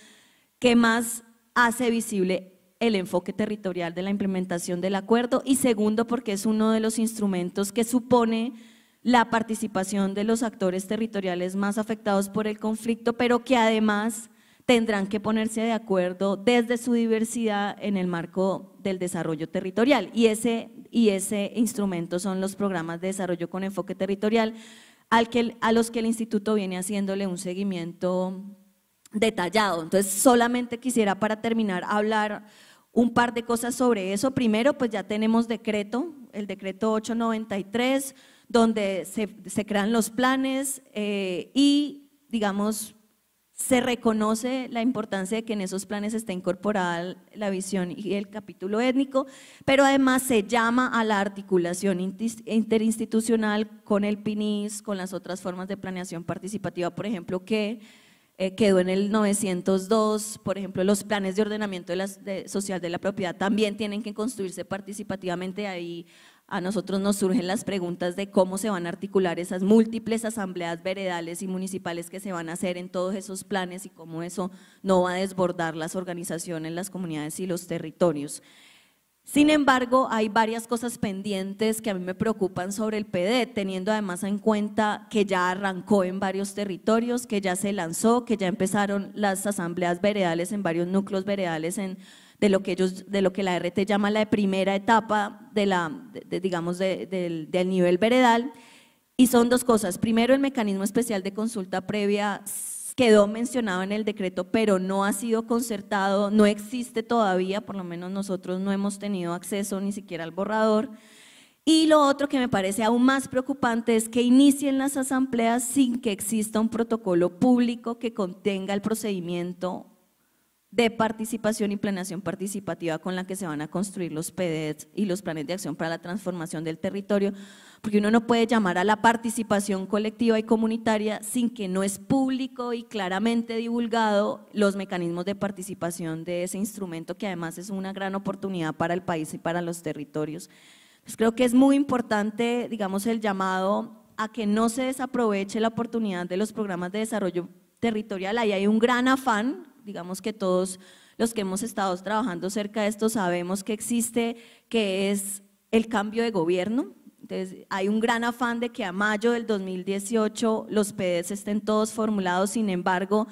que más hace visible el enfoque territorial de la implementación del acuerdo, y segundo, porque es uno de los instrumentos que supone la participación de los actores territoriales más afectados por el conflicto, pero que además tendrán que ponerse de acuerdo desde su diversidad en el marco del desarrollo territorial, y ese instrumento son los programas de desarrollo con enfoque territorial, a los que el instituto viene haciéndole un seguimiento detallado. Entonces, solamente quisiera para terminar hablar un par de cosas sobre eso. Primero, pues ya tenemos el decreto 893, donde se crean los planes y, digamos, se reconoce la importancia de que en esos planes esté incorporada la visión y el capítulo étnico, pero además se llama a la articulación interinstitucional con el PINIS, con las otras formas de planeación participativa, por ejemplo, que quedó en el 902, por ejemplo, los planes de ordenamiento social de la propiedad también tienen que construirse participativamente. Ahí a nosotros nos surgen las preguntas de cómo se van a articular esas múltiples asambleas veredales y municipales que se van a hacer en todos esos planes y cómo eso no va a desbordar las organizaciones, las comunidades y los territorios. Sin embargo, hay varias cosas pendientes que a mí me preocupan sobre el PDET, teniendo además en cuenta que ya arrancó en varios territorios, que ya se lanzó, que ya empezaron las asambleas veredales en varios núcleos veredales de lo que la RT llama la primera etapa del nivel veredal. Y son dos cosas. Primero, el mecanismo especial de consulta previa quedó mencionado en el decreto, pero no ha sido concertado, no existe todavía, por lo menos nosotros no hemos tenido acceso ni siquiera al borrador. Y lo otro que me parece aún más preocupante es que inicien las asambleas sin que exista un protocolo público que contenga el procedimiento de participación y planeación participativa con la que se van a construir los PDETs y los planes de acción para la transformación del territorio, porque uno no puede llamar a la participación colectiva y comunitaria sin que no es público y claramente divulgado los mecanismos de participación de ese instrumento, que además es una gran oportunidad para el país y para los territorios. Pues creo que es muy importante, digamos, el llamado a que no se desaproveche la oportunidad de los programas de desarrollo territorial. Ahí hay un gran afán, digamos que todos los que hemos estado trabajando cerca de esto sabemos que existe, que es el cambio de gobierno. Entonces, hay un gran afán de que a mayo del 2018 los PDEs estén todos formulados. Sin embargo,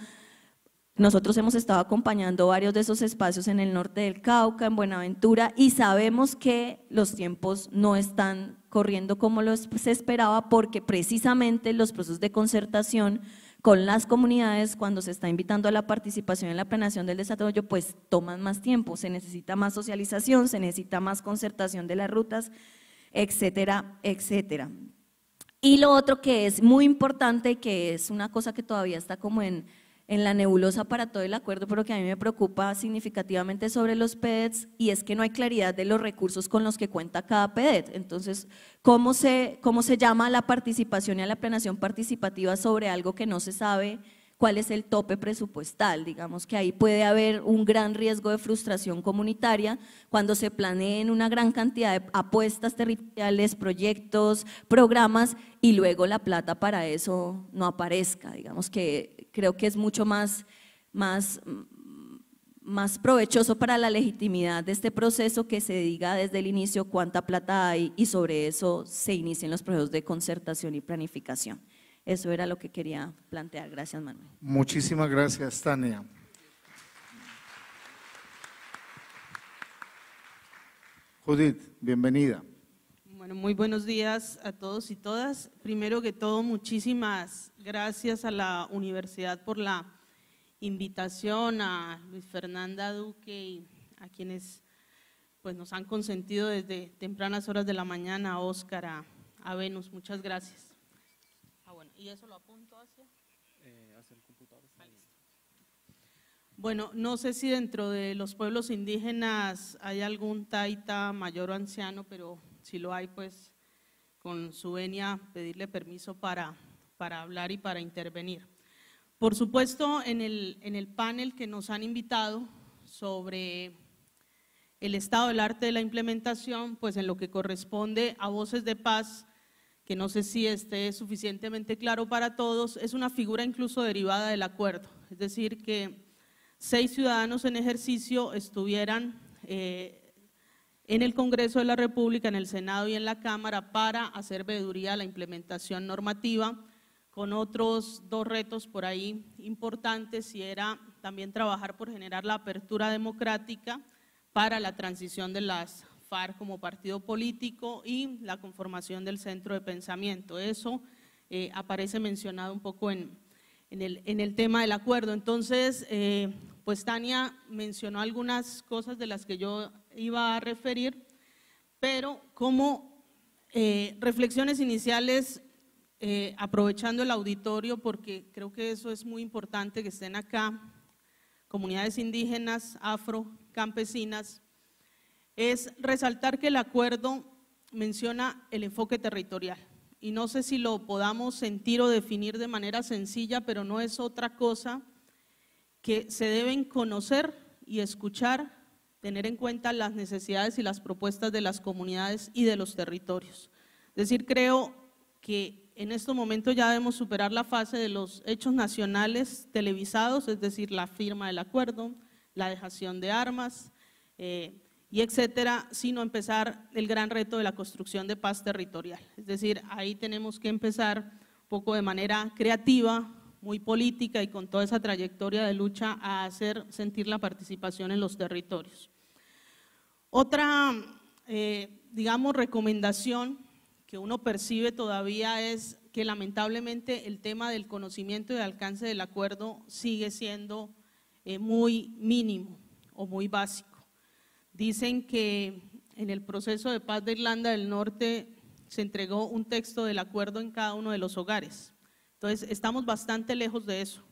nosotros hemos estado acompañando varios de esos espacios en el norte del Cauca, en Buenaventura, y sabemos que los tiempos no están corriendo como se esperaba, porque precisamente los procesos de concertación con las comunidades, cuando se está invitando a la participación en la planeación del desarrollo, pues toman más tiempo, se necesita más socialización, se necesita más concertación de las rutas, etcétera, etcétera. Y lo otro que es muy importante, que es una cosa que todavía está como en la nebulosa para todo el acuerdo, pero que a mí me preocupa significativamente sobre los PDETs, y es que no hay claridad de los recursos con los que cuenta cada PDET. Entonces, ¿cómo se llama a la participación y a la planeación participativa sobre algo que no se sabe cuál es el tope presupuestal? Digamos que ahí puede haber un gran riesgo de frustración comunitaria cuando se planeen una gran cantidad de apuestas territoriales, proyectos, programas, y luego la plata para eso no aparezca. Digamos que creo que es mucho más provechoso para la legitimidad de este proceso que se diga desde el inicio cuánta plata hay, y sobre eso se inicien los procesos de concertación y planificación. Eso era lo que quería plantear. Gracias, Manuel. Muchísimas gracias, Tania. Judith, bienvenida. Bueno, muy buenos días a todos y todas. Primero que todo, muchísimas gracias a la universidad por la invitación, a Luis Fernanda Duque y a quienes pues nos han consentido desde tempranas horas de la mañana, a Óscar, a Venus. Muchas gracias. Bueno, ¿y eso lo apunto hacia el computador? Bueno, no sé si dentro de los pueblos indígenas hay algún taita mayor o anciano, pero si lo hay, pues con su venia pedirle permiso para hablar y para intervenir. Por supuesto, en el panel que nos han invitado sobre el estado del arte de la implementación, pues en lo que corresponde a Voces de Paz, que no sé si esté suficientemente claro para todos, es una figura incluso derivada del acuerdo, es decir, que 6 ciudadanos en ejercicio estuvieran en el Congreso de la República, en el Senado y en la Cámara para hacer veeduría a la implementación normativa, con otros 2 retos por ahí importantes, y era también trabajar por generar la apertura democrática para la transición de las FARC como partido político y la conformación del centro de pensamiento. Eso aparece mencionado un poco en el tema del acuerdo. Entonces, pues Tania mencionó algunas cosas de las que yo iba a referir, pero como reflexiones iniciales, aprovechando el auditorio, porque creo que eso es muy importante que estén acá, comunidades indígenas, afro, campesinas, es resaltar que el acuerdo menciona el enfoque territorial, y no sé si lo podamos sentir o definir de manera sencilla, pero no es otra cosa que se deben conocer y escuchar, tener en cuenta las necesidades y las propuestas de las comunidades y de los territorios. Es decir, creo que en estos momentos ya debemos superar la fase de los hechos nacionales televisados, es decir, la firma del acuerdo, la dejación de armas, y etcétera, sino empezar el gran reto de la construcción de paz territorial. Es decir, ahí tenemos que empezar un poco de manera creativa, muy política y con toda esa trayectoria de lucha a hacer sentir la participación en los territorios. Otra, digamos, recomendación que uno percibe todavía es que lamentablemente el tema del conocimiento y del alcance del acuerdo sigue siendo muy mínimo o muy básico. Dicen que en el proceso de paz de Irlanda del Norte se entregó un texto del acuerdo en cada uno de los hogares. Entonces, estamos bastante lejos de eso.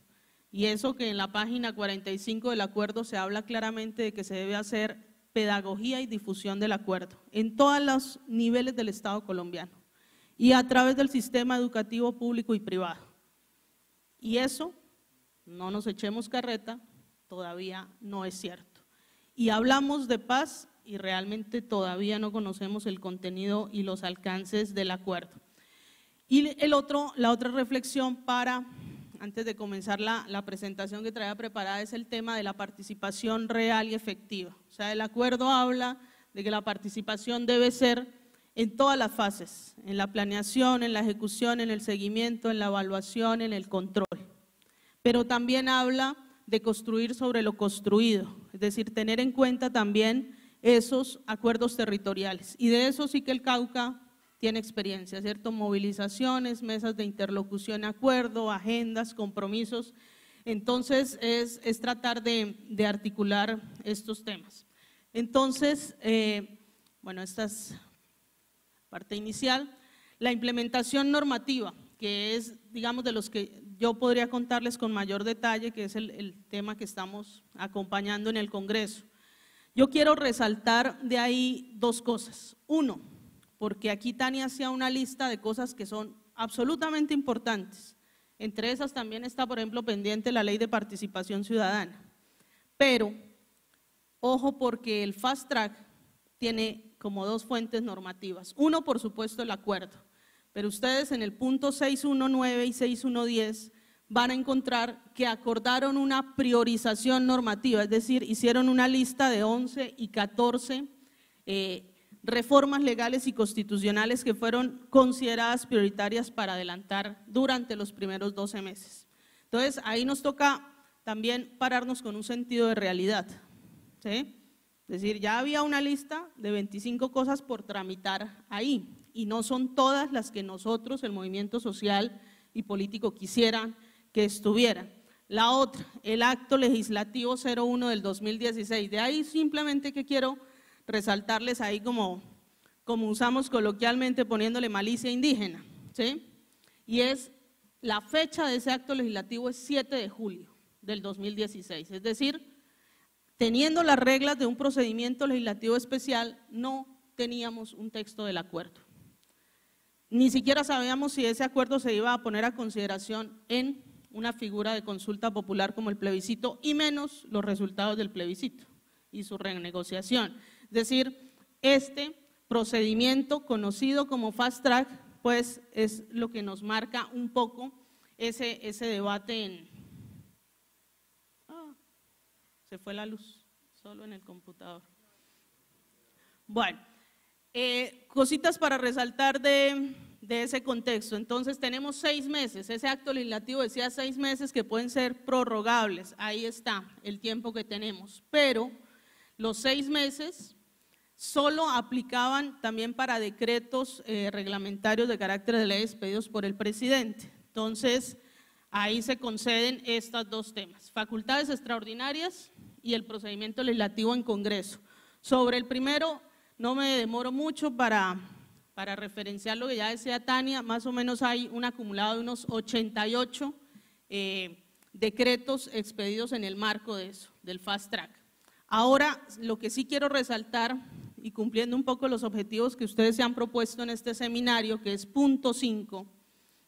Y eso que en la página 45 del acuerdo se habla claramente de que se debe hacer pedagogía y difusión del acuerdo en todos los niveles del Estado colombiano y a través del sistema educativo público y privado. Y eso, no nos echemos carreta, todavía no es cierto. Y hablamos de paz y realmente todavía no conocemos el contenido y los alcances del acuerdo. Y la otra reflexión para, antes de comenzar la presentación que traía preparada, es el tema de la participación real y efectiva. O sea, el acuerdo habla de que la participación debe ser en todas las fases, en la planeación, en la ejecución, en el seguimiento, en la evaluación, en el control. Pero también habla de construir sobre lo construido, es decir, tener en cuenta también esos acuerdos territoriales. Y de eso sí que el Cauca tiene experiencia, ¿cierto? Movilizaciones, mesas de interlocución, acuerdo, agendas, compromisos. Entonces, es tratar de articular estos temas. Entonces, bueno, esta es parte inicial. La implementación normativa, que es, digamos, de los que yo podría contarles con mayor detalle, que es el tema que estamos acompañando en el Congreso. Yo quiero resaltar de ahí dos cosas. Uno, porque aquí Tania hacía una lista de cosas que son absolutamente importantes. Entre esas también está, por ejemplo, pendiente la Ley de Participación Ciudadana. Pero, ojo, porque el Fast Track tiene como dos fuentes normativas. Uno, por supuesto, el acuerdo. Pero ustedes en el punto 619 y 6110 van a encontrar que acordaron una priorización normativa, es decir, hicieron una lista de 11 y 14 reformas legales y constitucionales que fueron consideradas prioritarias para adelantar durante los primeros 12 meses. Entonces, ahí nos toca también pararnos con un sentido de realidad, ¿sí? Es decir, ya había una lista de 25 cosas por tramitar ahí, y no son todas las que nosotros, el movimiento social y político, quisieran que estuvieran. La otra, el acto legislativo 01 del 2016, de ahí simplemente que quiero resaltarles ahí como usamos coloquialmente poniéndole malicia indígena, ¿sí? Y es, la fecha de ese acto legislativo es 7 de julio del 2016, es decir, teniendo las reglas de un procedimiento legislativo especial, no teníamos un texto del acuerdo. Ni siquiera sabíamos si ese acuerdo se iba a poner a consideración en una figura de consulta popular como el plebiscito, y menos los resultados del plebiscito y su renegociación. Es decir, este procedimiento conocido como Fast Track, pues es lo que nos marca un poco ese debate se fue la luz, solo en el computador. Bueno. Cositas para resaltar de ese contexto. Entonces tenemos 6 meses, ese acto legislativo decía 6 meses que pueden ser prorrogables, ahí está el tiempo que tenemos, pero los 6 meses solo aplicaban también para decretos reglamentarios de carácter de ley expedidos por el presidente. Entonces ahí se conceden estos dos temas, facultades extraordinarias y el procedimiento legislativo en Congreso. Sobre el primero, no me demoro mucho para referenciar lo que ya decía Tania, más o menos hay un acumulado de unos 88 decretos expedidos en el marco de eso, del Fast Track. Ahora, lo que sí quiero resaltar, y cumpliendo un poco los objetivos que ustedes se han propuesto en este seminario, que es punto 5,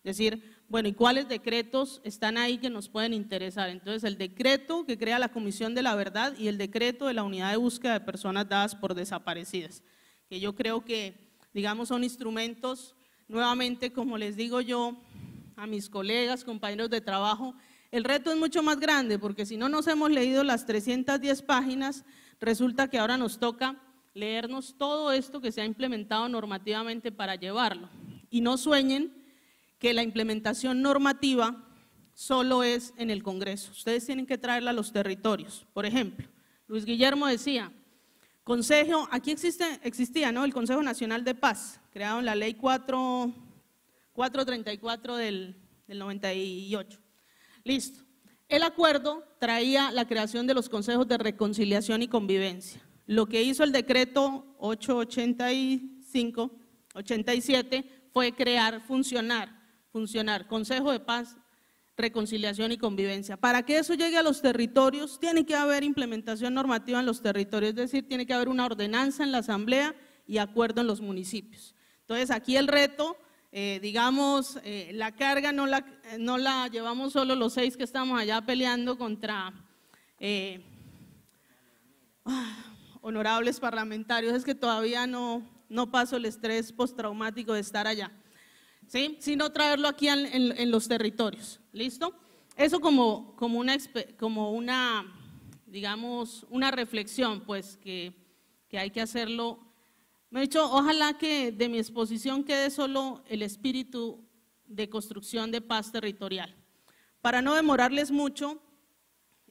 es decir, bueno, ¿y cuáles decretos están ahí que nos pueden interesar? Entonces, el decreto que crea la Comisión de la Verdad y el decreto de la Unidad de Búsqueda de Personas Dadas por Desaparecidas, que yo creo que, digamos, son instrumentos, nuevamente, como les digo yo a mis colegas, compañeros de trabajo, el reto es mucho más grande, porque si no nos hemos leído las 310 páginas, resulta que ahora nos toca leernos todo esto que se ha implementado normativamente para llevarlo. Y no sueñen que la implementación normativa solo es en el Congreso. Ustedes tienen que traerla a los territorios. Por ejemplo, Luis Guillermo decía, Consejo, aquí existía, ¿no?, el Consejo Nacional de Paz, creado en la ley 434 del 98. Listo. El acuerdo traía la creación de los consejos de reconciliación y convivencia. Lo que hizo el decreto 885-87 fue funcionar, Consejo de Paz, Reconciliación y Convivencia. Para que eso llegue a los territorios, tiene que haber implementación normativa en los territorios, es decir, tiene que haber una ordenanza en la asamblea y acuerdo en los municipios. Entonces, aquí el reto, digamos, la carga no la llevamos solo los 6 que estamos allá peleando contra honorables parlamentarios, es que todavía no paso el estrés postraumático de estar allá, ¿sí?, sino traerlo aquí en los territorios. ¿Listo? Eso como una, digamos, una reflexión, pues que hay que hacerlo. Me he dicho, ojalá que de mi exposición quede solo el espíritu de construcción de paz territorial. Para no demorarles mucho,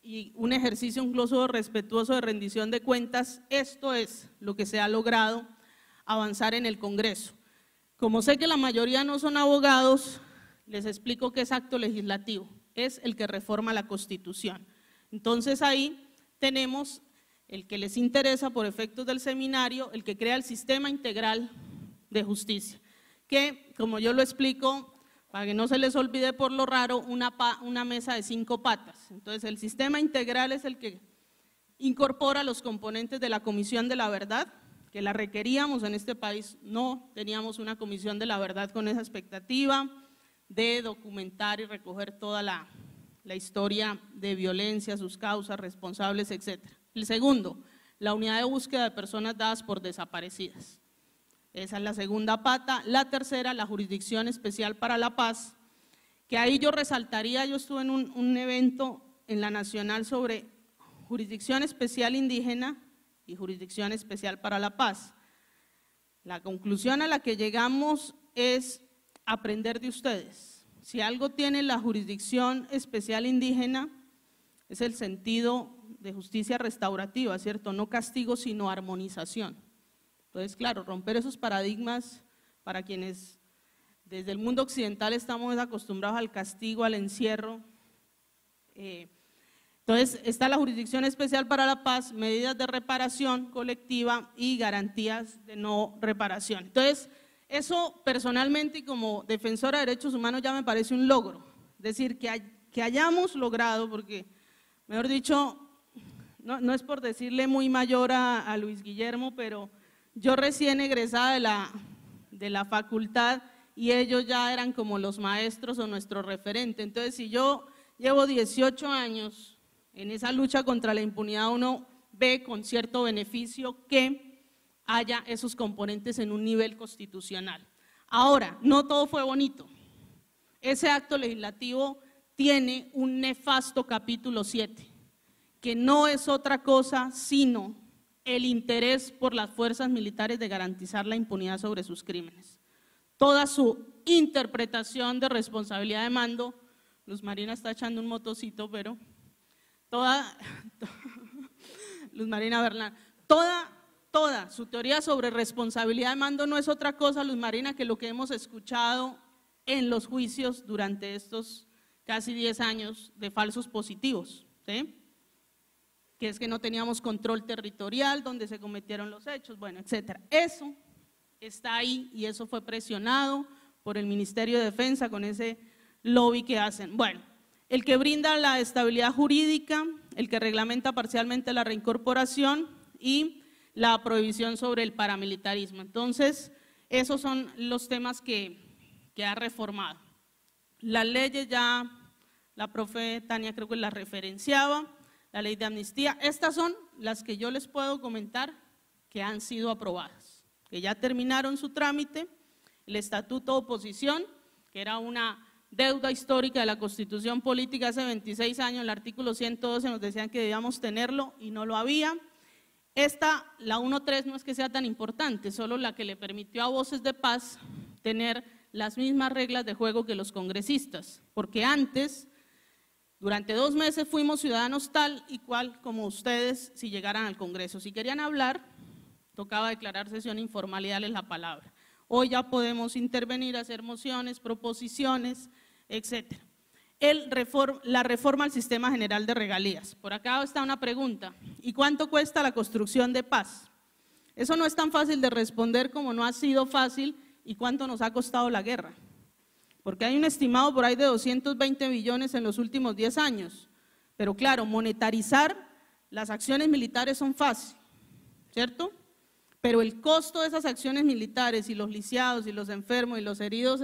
y un ejercicio incluso respetuoso de rendición de cuentas, esto es lo que se ha logrado avanzar en el Congreso. Como sé que la mayoría no son abogados, les explico qué es acto legislativo, es el que reforma la Constitución. Entonces ahí tenemos el que les interesa por efectos del seminario, el que crea el sistema integral de justicia, que como yo lo explico, para que no se les olvide por lo raro, una mesa de 5 patas. Entonces el sistema integral es el que incorpora los componentes de la Comisión de la Verdad, que la requeríamos en este país, no teníamos una Comisión de la Verdad con esa expectativa de documentar y recoger toda la historia de violencia, sus causas, responsables, etc. El segundo, la unidad de búsqueda de personas dadas por desaparecidas. Esa es la segunda pata. La tercera, la Jurisdicción Especial para la Paz, que ahí yo resaltaría, yo estuve en un evento en la Nacional sobre Jurisdicción Especial Indígena y Jurisdicción Especial para la Paz. La conclusión a la que llegamos es aprender de ustedes. Si algo tiene la Jurisdicción Especial Indígena es el sentido de justicia restaurativa, ¿cierto? No castigo, sino armonización. Entonces, claro, romper esos paradigmas para quienes desde el mundo occidental estamos acostumbrados al castigo, al encierro. Entonces, está la Jurisdicción Especial para la Paz, medidas de reparación colectiva y garantías de no reparación. Entonces, eso personalmente y como defensora de derechos humanos ya me parece un logro. Es decir, que hayamos logrado, porque, mejor dicho, no es por decirle muy mayor a Luis Guillermo, pero yo recién egresada de la facultad y ellos ya eran como los maestros o nuestro referente. Entonces, si yo llevo 18 años en esa lucha contra la impunidad, uno ve con cierto beneficio que haya esos componentes en un nivel constitucional. Ahora, no todo fue bonito. Ese acto legislativo tiene un nefasto capítulo 7, que no es otra cosa sino el interés por las fuerzas militares de garantizar la impunidad sobre sus crímenes. Toda su interpretación de responsabilidad de mando, Luz Marina está echando un motocito, pero Luz Marina Bernal, toda su teoría sobre responsabilidad de mando no es otra cosa, Luz Marina, que lo que hemos escuchado en los juicios durante estos casi 10 años de falsos positivos, ¿sí? Que es que no teníamos control territorial donde se cometieron los hechos, bueno, etcétera. Eso está ahí y eso fue presionado por el Ministerio de Defensa con ese lobby que hacen. Bueno, el que brinda la estabilidad jurídica, el que reglamenta parcialmente la reincorporación y la prohibición sobre el paramilitarismo. Entonces, esos son los temas que ha reformado. Las leyes ya, la profe Tania creo que las referenciaba, la ley de amnistía, estas son las que yo les puedo comentar que han sido aprobadas, que ya terminaron su trámite, el estatuto de oposición, que era una deuda histórica de la Constitución Política hace 26 años, el artículo 112 nos decían que debíamos tenerlo y no lo había. La 1.3 no es que sea tan importante, solo la que le permitió a Voces de Paz tener las mismas reglas de juego que los congresistas, porque antes, durante 2 meses fuimos ciudadanos tal y cual como ustedes si llegaran al Congreso. Si querían hablar, tocaba declarar sesión informal y darles la palabra. Hoy ya podemos intervenir, hacer mociones, proposiciones, etcétera. La reforma al sistema general de regalías. Por acá está una pregunta, ¿y cuánto cuesta la construcción de paz? Eso no es tan fácil de responder como no ha sido fácil y cuánto nos ha costado la guerra. Porque hay un estimado por ahí de 220 billones en los últimos 10 años. Pero claro, monetarizar las acciones militares son fácil, ¿cierto? Pero el costo de esas acciones militares y los lisiados y los enfermos y los heridos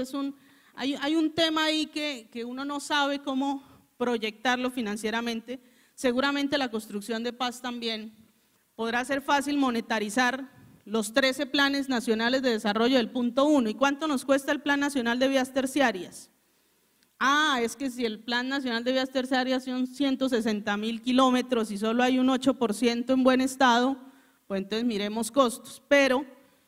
hay un tema ahí que uno no sabe cómo proyectarlo financieramente. Seguramente la construcción de paz también podrá ser fácil monetarizar los 13 planes nacionales de desarrollo del punto 1. ¿Y cuánto nos cuesta el Plan Nacional de Vías Terciarias? Es que si el Plan Nacional de Vías Terciarias son 160.000 kilómetros y solo hay un 8% en buen estado, pues entonces miremos costos. Pero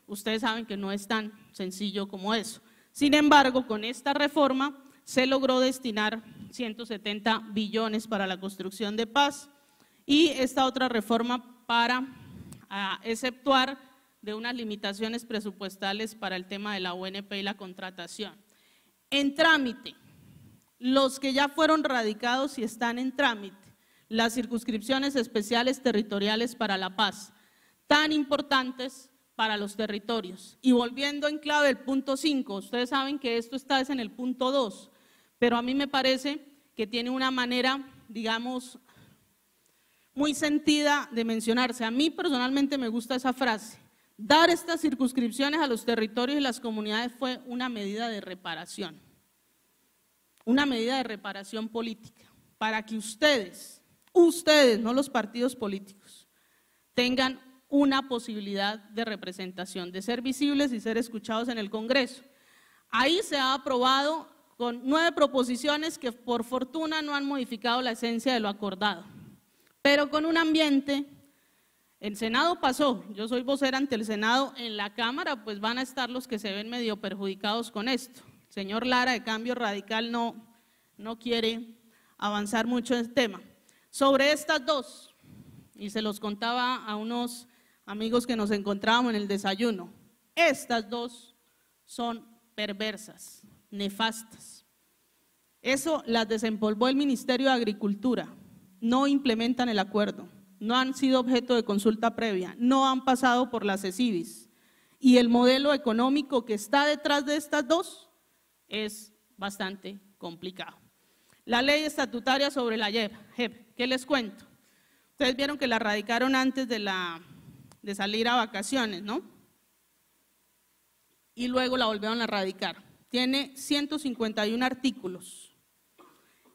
ustedes saben que no es tan sencillo como eso. Sin embargo, con esta reforma se logró destinar 170 billones para la construcción de paz y esta otra reforma para exceptuar de unas limitaciones presupuestales para el tema de la UNP y la contratación. En trámite, los que ya fueron radicados y están en trámite, las circunscripciones especiales territoriales para la paz, tan importantes para los territorios. Y volviendo en clave el punto 5, ustedes saben que esto está en el punto 2, pero a mí me parece que tiene una manera, digamos, muy sentida de mencionarse. A mí personalmente me gusta esa frase. Dar estas circunscripciones a los territorios y las comunidades fue una medida de reparación política, para que ustedes, no los partidos políticos, tengan una posibilidad de representación, de ser visibles y ser escuchados en el Congreso. Ahí se ha aprobado con 9 proposiciones que por fortuna no han modificado la esencia de lo acordado, pero con un ambiente. El Senado pasó, yo soy vocera ante el Senado, en la Cámara pues van a estar los que se ven medio perjudicados con esto. El señor Lara de Cambio Radical no quiere avanzar mucho en el tema. Sobre estas dos, y se los contaba a unos amigos que nos encontrábamos en el desayuno, estas dos son perversas, nefastas. Eso las desempolvó el Ministerio de Agricultura, no implementan el acuerdo. No han sido objeto de consulta previa, no han pasado por las CECIBIS y el modelo económico que está detrás de estas dos es bastante complicado. La ley estatutaria sobre la JEP, ¿qué les cuento? Ustedes vieron que la radicaron antes de salir a vacaciones, ¿no? Y luego la volvieron a radicar. Tiene 151 artículos.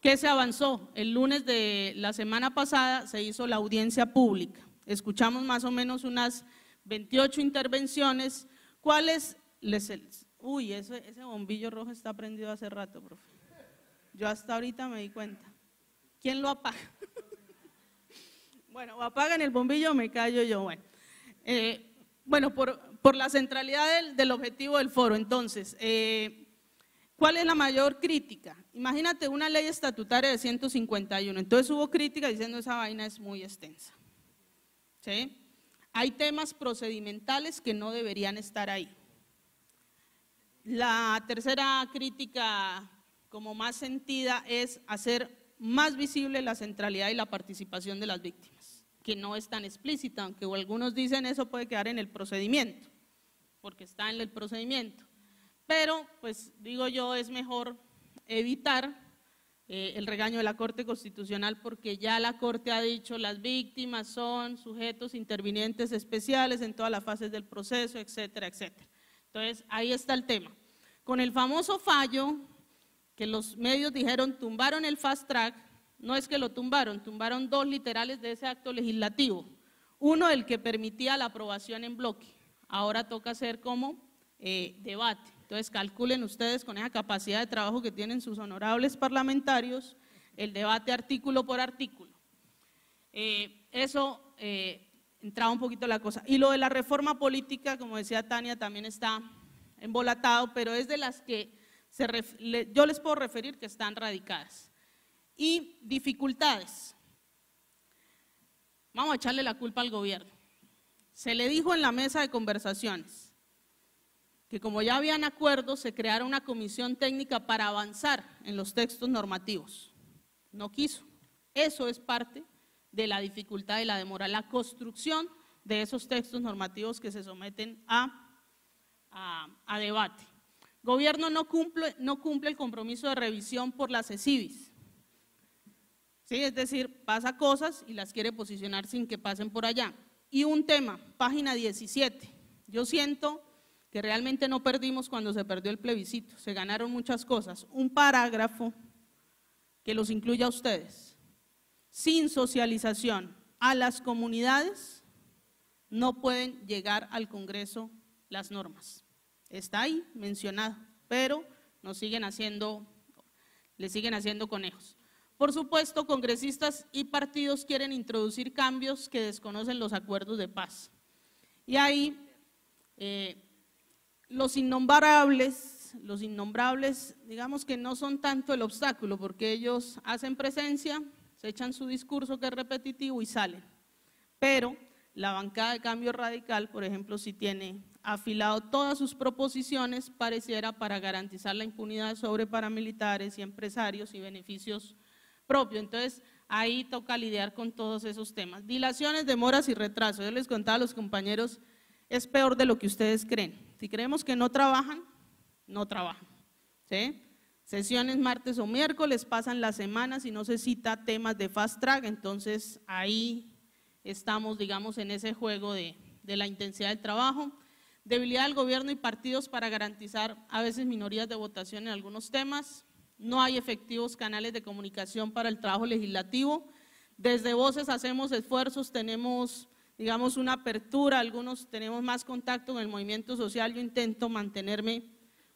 ¿Qué se avanzó? El lunes de la semana pasada se hizo la audiencia pública. Escuchamos más o menos unas 28 intervenciones. ¿Cuáles? Uy, ese bombillo rojo está prendido hace rato, profe. Yo hasta ahorita me di cuenta. ¿Quién lo apaga? Bueno, apagan el bombillo, me callo yo. Bueno, por la centralidad del objetivo del foro, entonces, ¿cuál es la mayor crítica? Imagínate una ley estatutaria de 151, entonces hubo crítica diciendo esa vaina es muy extensa. ¿Sí? Hay temas procedimentales que no deberían estar ahí. La tercera crítica como más sentida es hacer más visible la centralidad y la participación de las víctimas, que no es tan explícita, aunque algunos dicen eso puede quedar en el procedimiento, porque está en el procedimiento. Pero, pues digo yo, es mejor evitar el regaño de la Corte Constitucional porque ya la Corte ha dicho las víctimas son sujetos intervinientes especiales en todas las fases del proceso, etcétera, etcétera. Entonces, ahí está el tema. Con el famoso fallo que los medios dijeron tumbaron el fast track, no es que lo tumbaron 2 literales de ese acto legislativo. Uno, el que permitía la aprobación en bloque, ahora toca hacer como debate. Entonces calculen ustedes con esa capacidad de trabajo que tienen sus honorables parlamentarios, el debate artículo por artículo. Eso entraba un poquito la cosa. Y lo de la reforma política, como decía Tania, también está embolatado, pero es de las que yo les puedo referir que están radicadas. Y dificultades. Vamos a echarle la culpa al gobierno. Se le dijo en la mesa de conversaciones que como ya habían acuerdos, se creara una comisión técnica para avanzar en los textos normativos. No quiso. Eso es parte de la dificultad y la demora, la construcción de esos textos normativos que se someten a debate. Gobierno no cumple el compromiso de revisión por las CECIBIS. ¿Sí? Es decir, pasa cosas y las quiere posicionar sin que pasen por allá. Y un tema, página 17. Yo siento que realmente no perdimos cuando se perdió el plebiscito, se ganaron muchas cosas. Un parágrafo que los incluya a ustedes. Sin socialización a las comunidades no pueden llegar al Congreso las normas. Está ahí mencionado, pero le siguen haciendo conejos. Por supuesto, congresistas y partidos quieren introducir cambios que desconocen los acuerdos de paz. Y ahí los innombrables, digamos que no son tanto el obstáculo, porque ellos hacen presencia, se echan su discurso que es repetitivo y salen. Pero la bancada de Cambio Radical, por ejemplo, sí tiene afilado todas sus proposiciones, pareciera para garantizar la impunidad sobre paramilitares y empresarios y beneficios propios. Entonces, ahí toca lidiar con todos esos temas. Dilaciones, demoras y retrasos. Yo les contaba a los compañeros, es peor de lo que ustedes creen. Si creemos que no trabajan, no trabajan. ¿Sí? Sesiones martes o miércoles, pasan las semanas y no se cita temas de fast track, entonces ahí estamos, digamos, en ese juego de la intensidad del trabajo. Debilidad del gobierno y partidos para garantizar a veces minorías de votación en algunos temas. No hay efectivos canales de comunicación para el trabajo legislativo. Desde Voces hacemos esfuerzos, tenemos, digamos, una apertura, algunos tenemos más contacto con el movimiento social. Yo intento mantenerme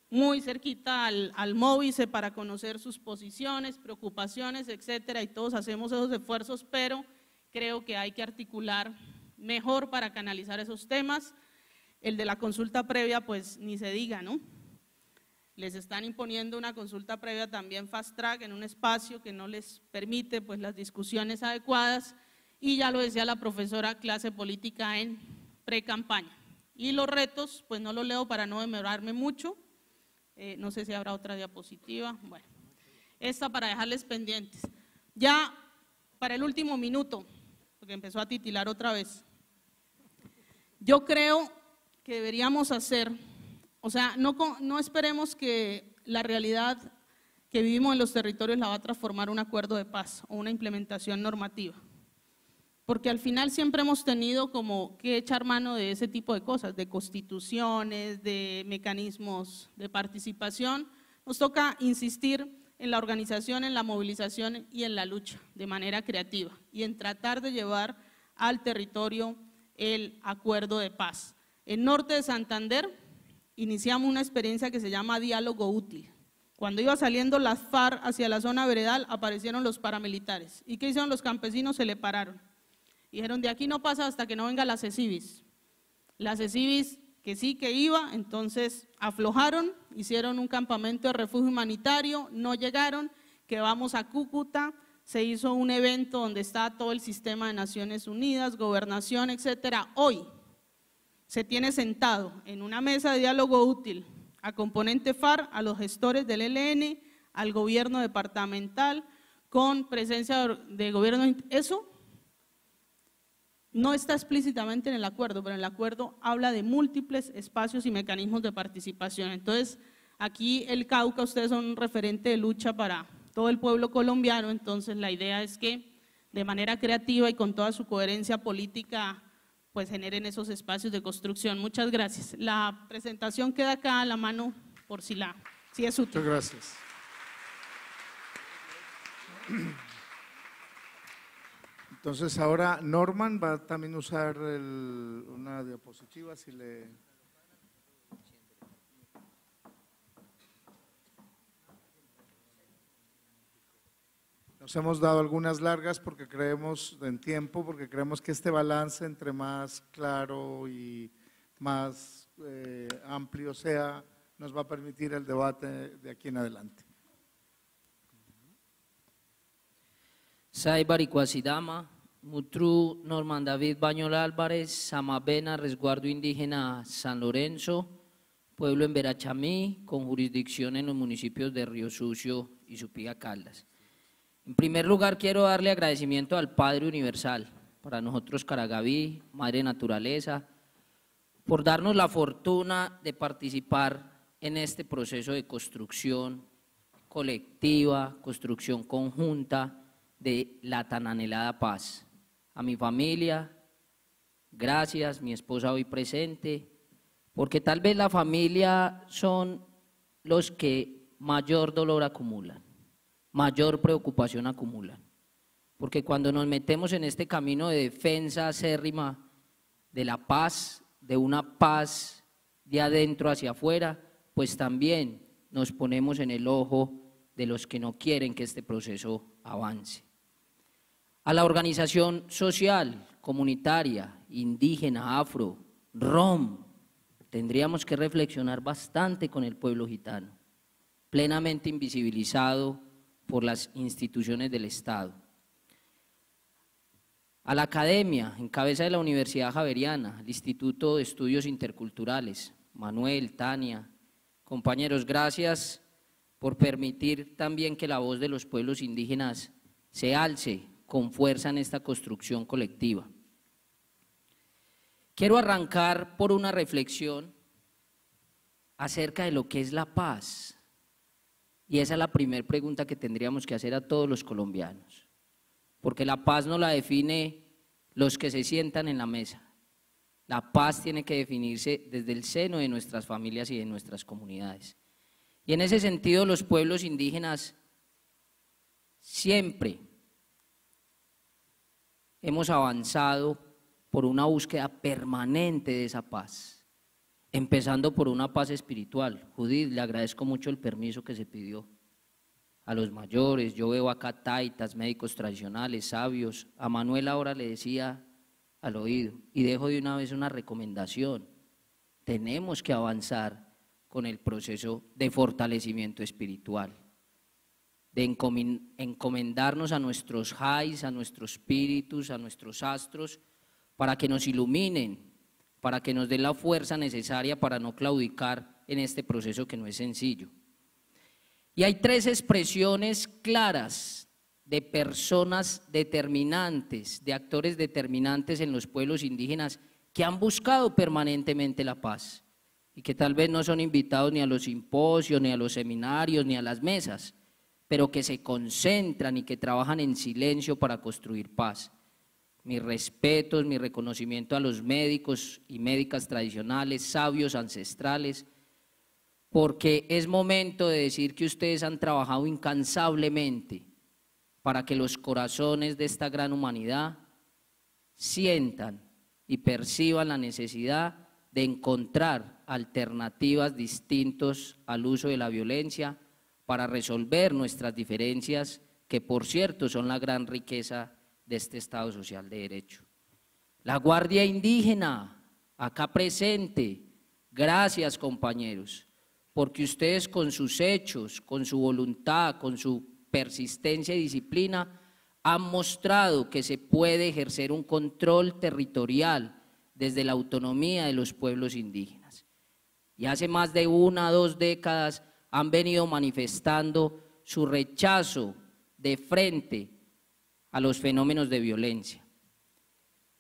muy cerquita al Móvice para conocer sus posiciones, preocupaciones, etcétera, y todos hacemos esos esfuerzos, pero creo que hay que articular mejor para canalizar esos temas. El de la consulta previa, pues ni se diga, ¿no? Les están imponiendo una consulta previa también fast track en un espacio que no les permite pues las discusiones adecuadas, y ya lo decía la profesora, clase política en pre-campaña. Y los retos, pues no los leo para no demorarme mucho, no sé si habrá otra diapositiva, bueno, esta para dejarles pendientes. Ya para el último minuto, porque empezó a titilar otra vez, yo creo que deberíamos hacer, o sea, no esperemos que la realidad que vivimos en los territorios la va a transformar un acuerdo de paz o una implementación normativa, porque al final siempre hemos tenido como que echar mano de ese tipo de cosas, de constituciones, de mecanismos de participación. Nos toca insistir en la organización, en la movilización y en la lucha de manera creativa y en tratar de llevar al territorio el acuerdo de paz. En Norte de Santander iniciamos una experiencia que se llama Diálogo Útil. Cuando iba saliendo las FARC hacia la zona veredal, aparecieron los paramilitares. ¿Y qué hicieron los campesinos? Se le pararon. Dijeron, de aquí no pasa hasta que no venga la CECIBIS. La CECIBIS, que sí que iba, entonces aflojaron, hicieron un campamento de refugio humanitario, no llegaron, que vamos a Cúcuta, se hizo un evento donde está todo el sistema de Naciones Unidas, gobernación, etcétera. Hoy se tiene sentado en una mesa de diálogo útil a componente FARC, a los gestores del ELN, al gobierno departamental, con presencia de gobierno. Eso no está explícitamente en el acuerdo, pero en el acuerdo habla de múltiples espacios y mecanismos de participación. Entonces, aquí el Cauca, ustedes son un referente de lucha para todo el pueblo colombiano, entonces la idea es que de manera creativa y con toda su coherencia política, pues generen esos espacios de construcción. Muchas gracias. La presentación queda acá a la mano por si es útil. Muchas gracias. Entonces ahora Norman va a también usar una diapositiva, si le… Nos hemos dado algunas largas porque creemos en tiempo, porque creemos que este balance entre más claro y más amplio sea, nos va a permitir el debate de aquí en adelante. Sai Baricuacidama, Mutru Norman David Bañol Álvarez, Samabena, Resguardo Indígena San Lorenzo, pueblo en Verachamí, con jurisdicción en los municipios de Río Sucio y Supía Caldas. En primer lugar, quiero darle agradecimiento al Padre Universal, para nosotros Caragaví, Madre Naturaleza, por darnos la fortuna de participar en este proceso de construcción colectiva, construcción conjunta de la tan anhelada paz. A mi familia, gracias, mi esposa hoy presente, porque tal vez la familia son los que mayor dolor acumulan, mayor preocupación acumulan, porque cuando nos metemos en este camino de defensa acérrima de la paz, de una paz de adentro hacia afuera, pues también nos ponemos en el ojo de los que no quieren que este proceso avance. A la organización social, comunitaria, indígena, afro, rom, tendríamos que reflexionar bastante con el pueblo gitano, plenamente invisibilizado por las instituciones del Estado. A la academia, en cabeza de la Universidad Javeriana, el Instituto de Estudios Interculturales, Manuel, Tania, compañeros, gracias por permitir también que la voz de los pueblos indígenas se alce con fuerza en esta construcción colectiva. Quiero arrancar por una reflexión acerca de lo que es la paz. Y esa es la primera pregunta que tendríamos que hacer a todos los colombianos. Porque la paz no la define los que se sientan en la mesa. La paz tiene que definirse desde el seno de nuestras familias y de nuestras comunidades. Y en ese sentido los pueblos indígenas siempre hemos avanzado por una búsqueda permanente de esa paz, empezando por una paz espiritual. Judith, le agradezco mucho el permiso que se pidió a los mayores. Yo veo acá taitas, médicos tradicionales, sabios. A Manuel ahora le decía al oído, y dejo de una vez una recomendación: tenemos que avanzar con el proceso de fortalecimiento espiritual, de encomendarnos a nuestros jais, a nuestros espíritus, a nuestros astros, para que nos iluminen, para que nos den la fuerza necesaria para no claudicar en este proceso que no es sencillo. Y hay tres expresiones claras de personas determinantes, de actores determinantes en los pueblos indígenas que han buscado permanentemente la paz y que tal vez no son invitados ni a los simposios, ni a los seminarios, ni a las mesas, pero que se concentran y que trabajan en silencio para construir paz. Mis respetos, mi reconocimiento a los médicos y médicas tradicionales, sabios ancestrales, porque es momento de decir que ustedes han trabajado incansablemente para que los corazones de esta gran humanidad sientan y perciban la necesidad de encontrar alternativas distintas al uso de la violencia para resolver nuestras diferencias, que por cierto son la gran riqueza de este Estado Social de Derecho. La Guardia Indígena, acá presente, gracias compañeros, porque ustedes con sus hechos, con su voluntad, con su persistencia y disciplina, han mostrado que se puede ejercer un control territorial desde la autonomía de los pueblos indígenas. Y hace más de 1 o 2 décadas han venido manifestando su rechazo de frente a los fenómenos de violencia.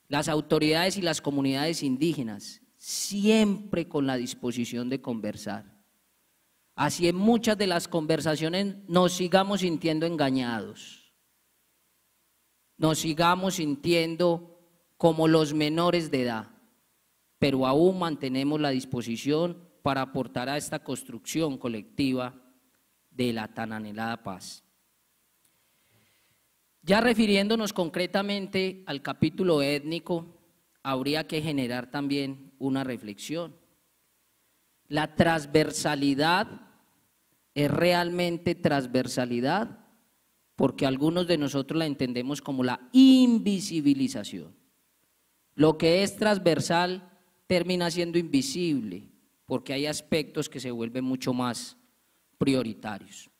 Las autoridades y las comunidades indígenas siempre con la disposición de conversar. Así en muchas de las conversaciones nos sigamos sintiendo engañados, nos sigamos sintiendo como los menores de edad, pero aún mantenemos la disposición para aportar a esta construcción colectiva de la tan anhelada paz. Ya refiriéndonos concretamente al capítulo étnico, habría que generar también una reflexión. La transversalidad es realmente transversalidad porque algunos de nosotros la entendemos como la invisibilización. Lo que es transversal termina siendo invisible, porque hay aspectos que se vuelven mucho más prioritarios.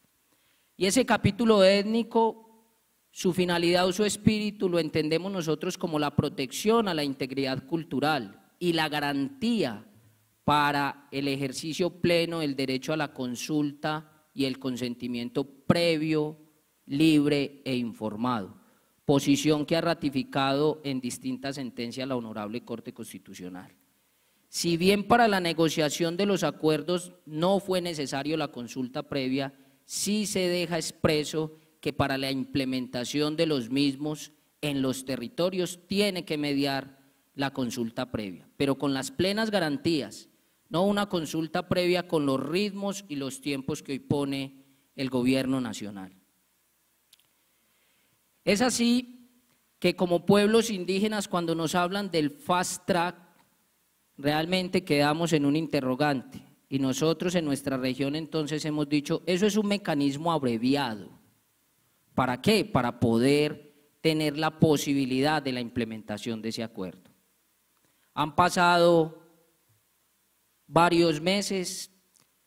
Y ese capítulo étnico, su finalidad o su espíritu lo entendemos nosotros como la protección a la integridad cultural y la garantía para el ejercicio pleno del derecho a la consulta y el consentimiento previo, libre e informado, posición que ha ratificado en distintas sentencias la Honorable Corte Constitucional. Si bien para la negociación de los acuerdos no fue necesario la consulta previa, sí se deja expreso que para la implementación de los mismos en los territorios tiene que mediar la consulta previa, pero con las plenas garantías, no una consulta previa con los ritmos y los tiempos que hoy pone el gobierno nacional. Es así que como pueblos indígenas, cuando nos hablan del fast track, realmente quedamos en un interrogante, y nosotros en nuestra región entonces hemos dicho, eso es un mecanismo abreviado. ¿Para qué? Para poder tener la posibilidad de la implementación de ese acuerdo. Han pasado varios meses,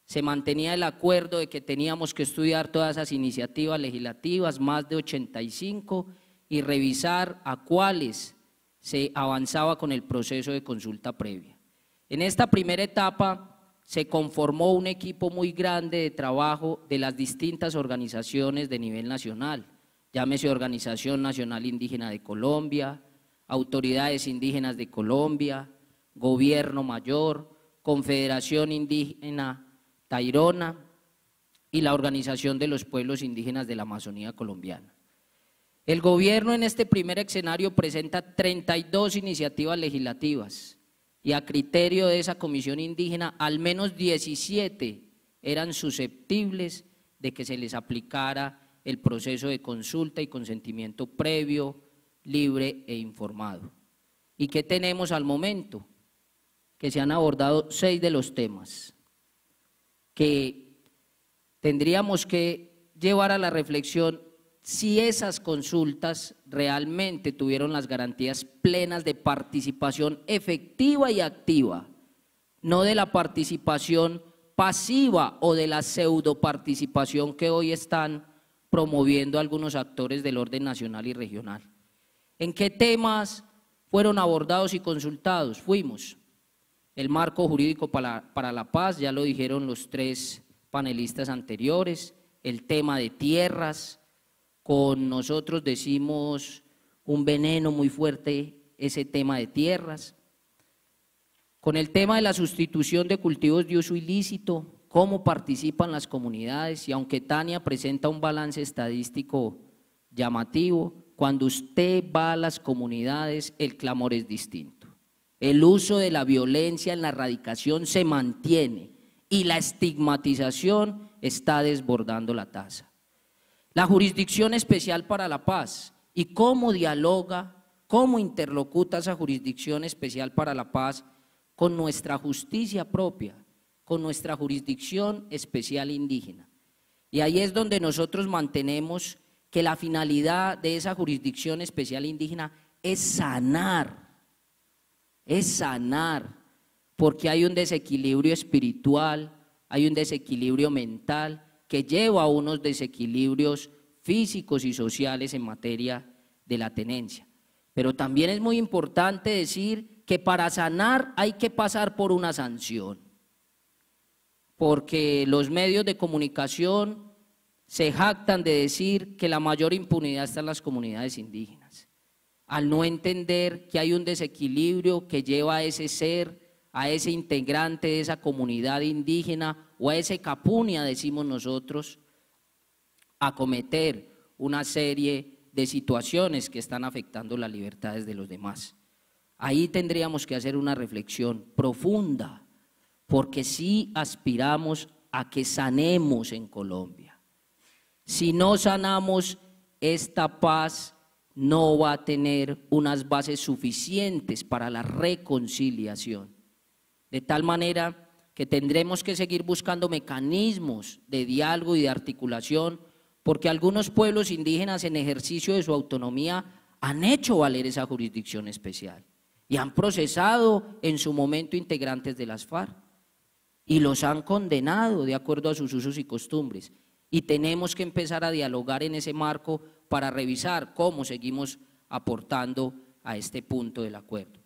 se mantenía el acuerdo de que teníamos que estudiar todas esas iniciativas legislativas, más de 85, y revisar a cuáles se avanzaba con el proceso de consulta previa. En esta primera etapa se conformó un equipo muy grande de trabajo de las distintas organizaciones de nivel nacional, llámese Organización Nacional Indígena de Colombia, Autoridades Indígenas de Colombia, Gobierno Mayor, Confederación Indígena Tairona y la Organización de los Pueblos Indígenas de la Amazonía Colombiana. El gobierno en este primer escenario presenta 32 iniciativas legislativas y a criterio de esa comisión indígena al menos 17 eran susceptibles de que se les aplicara el proceso de consulta y consentimiento previo, libre e informado. ¿Y qué tenemos al momento? Que se han abordado 6 de los temas que tendríamos que llevar a la reflexión si esas consultas realmente tuvieron las garantías plenas de participación efectiva y activa, no de la participación pasiva o de la pseudoparticipación que hoy están promoviendo algunos actores del orden nacional y regional. ¿En qué temas fueron abordados y consultados? Fuimos el marco jurídico para la paz, ya lo dijeron los 3 panelistas anteriores, el tema de tierras, con nosotros decimos un veneno muy fuerte ese tema de tierras, con el tema de la sustitución de cultivos de uso ilícito, cómo participan las comunidades, y aunque Tania presenta un balance estadístico llamativo, cuando usted va a las comunidades el clamor es distinto. El uso de la violencia en la erradicación se mantiene y la estigmatización está desbordando la tasa. La Jurisdicción Especial para la Paz y cómo dialoga, cómo interlocuta esa Jurisdicción Especial para la Paz con nuestra justicia propia, con nuestra Jurisdicción Especial Indígena. Y ahí es donde nosotros mantenemos que la finalidad de esa Jurisdicción Especial Indígena es sanar, porque hay un desequilibrio espiritual, hay un desequilibrio mental que lleva a unos desequilibrios físicos y sociales en materia de la tenencia. Pero también es muy importante decir que para sanar hay que pasar por una sanción, porque los medios de comunicación se jactan de decir que la mayor impunidad está en las comunidades indígenas, al no entender que hay un desequilibrio que lleva a ese ser, a ese integrante de esa comunidad indígena o a ese capunia, decimos nosotros, a cometer una serie de situaciones que están afectando las libertades de los demás. Ahí tendríamos que hacer una reflexión profunda, porque sí aspiramos a que sanemos en Colombia. Si no sanamos, esta paz no va a tener unas bases suficientes para la reconciliación. De tal manera que tendremos que seguir buscando mecanismos de diálogo y de articulación porque algunos pueblos indígenas en ejercicio de su autonomía han hecho valer esa jurisdicción especial y han procesado en su momento integrantes de las FARC y los han condenado de acuerdo a sus usos y costumbres. Y tenemos que empezar a dialogar en ese marco para revisar cómo seguimos aportando a este punto del acuerdo.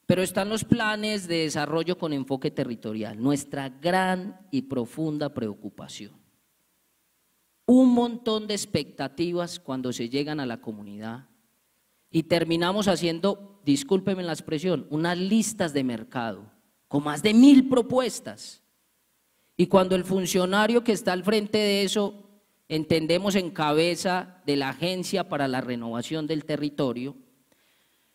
Pero están los planes de desarrollo con enfoque territorial, nuestra gran y profunda preocupación. Un montón de expectativas cuando se llegan a la comunidad y terminamos haciendo, discúlpenme la expresión, unas listas de mercado con más de 1000 propuestas. Y cuando el funcionario que está al frente de eso, entendemos en cabeza de la Agencia para la Renovación del Territorio,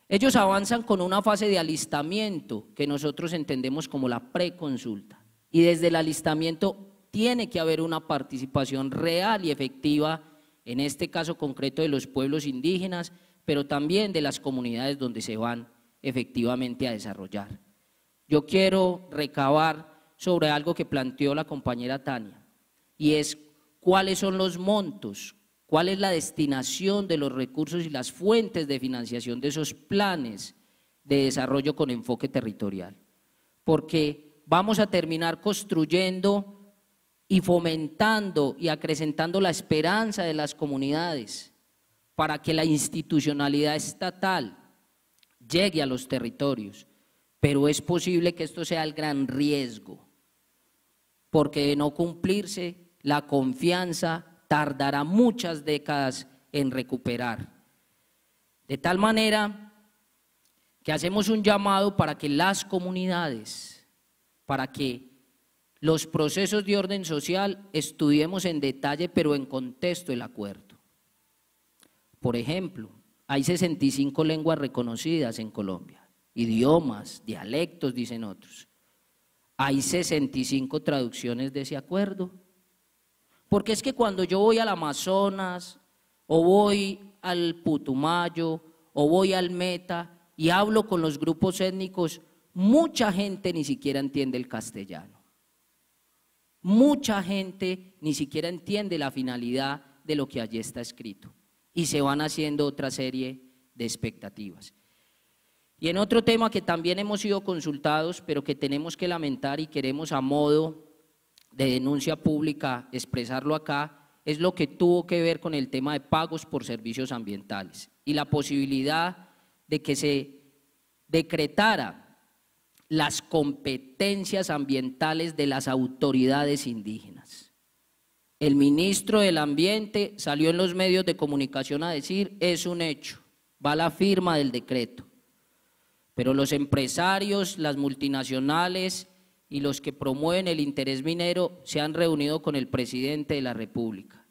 ellos avanzan con una fase de alistamiento que nosotros entendemos como la preconsulta. Y desde el alistamiento tiene que haber una participación real y efectiva, en este caso concreto de los pueblos indígenas, pero también de las comunidades donde se van efectivamente a desarrollar. Yo quiero recabar sobre algo que planteó la compañera Tania, y es cuáles son los montos, cuál es la destinación de los recursos y las fuentes de financiación de esos planes de desarrollo con enfoque territorial. Porque vamos a terminar construyendo y fomentando y acrecentando la esperanza de las comunidades para que la institucionalidad estatal llegue a los territorios. Pero es posible que esto sea el gran riesgo, porque de no cumplirse, la confianza tardará muchas décadas en recuperar. De tal manera que hacemos un llamado para que las comunidades, para que los procesos de orden social estudiemos en detalle, pero en contexto el acuerdo. Por ejemplo, hay 65 lenguas reconocidas en Colombia, idiomas, dialectos, dicen otros. Hay 65 traducciones de ese acuerdo. Porque es que cuando yo voy al Amazonas, o voy al Putumayo, o voy al Meta, y hablo con los grupos étnicos, mucha gente ni siquiera entiende el castellano. Mucha gente ni siquiera entiende la finalidad de lo que allí está escrito. Y se van haciendo otra serie de expectativas. Y en otro tema que también hemos sido consultados, pero que tenemos que lamentar y queremos a modo de denuncia pública expresarlo acá, es lo que tuvo que ver con el tema de pagos por servicios ambientales y la posibilidad de que se decretara las competencias ambientales de las autoridades indígenas. El ministro del Ambiente salió en los medios de comunicación a decir, es un hecho, va la firma del decreto. Pero los empresarios, las multinacionales y los que promueven el interés minero se han reunido con el presidente de la República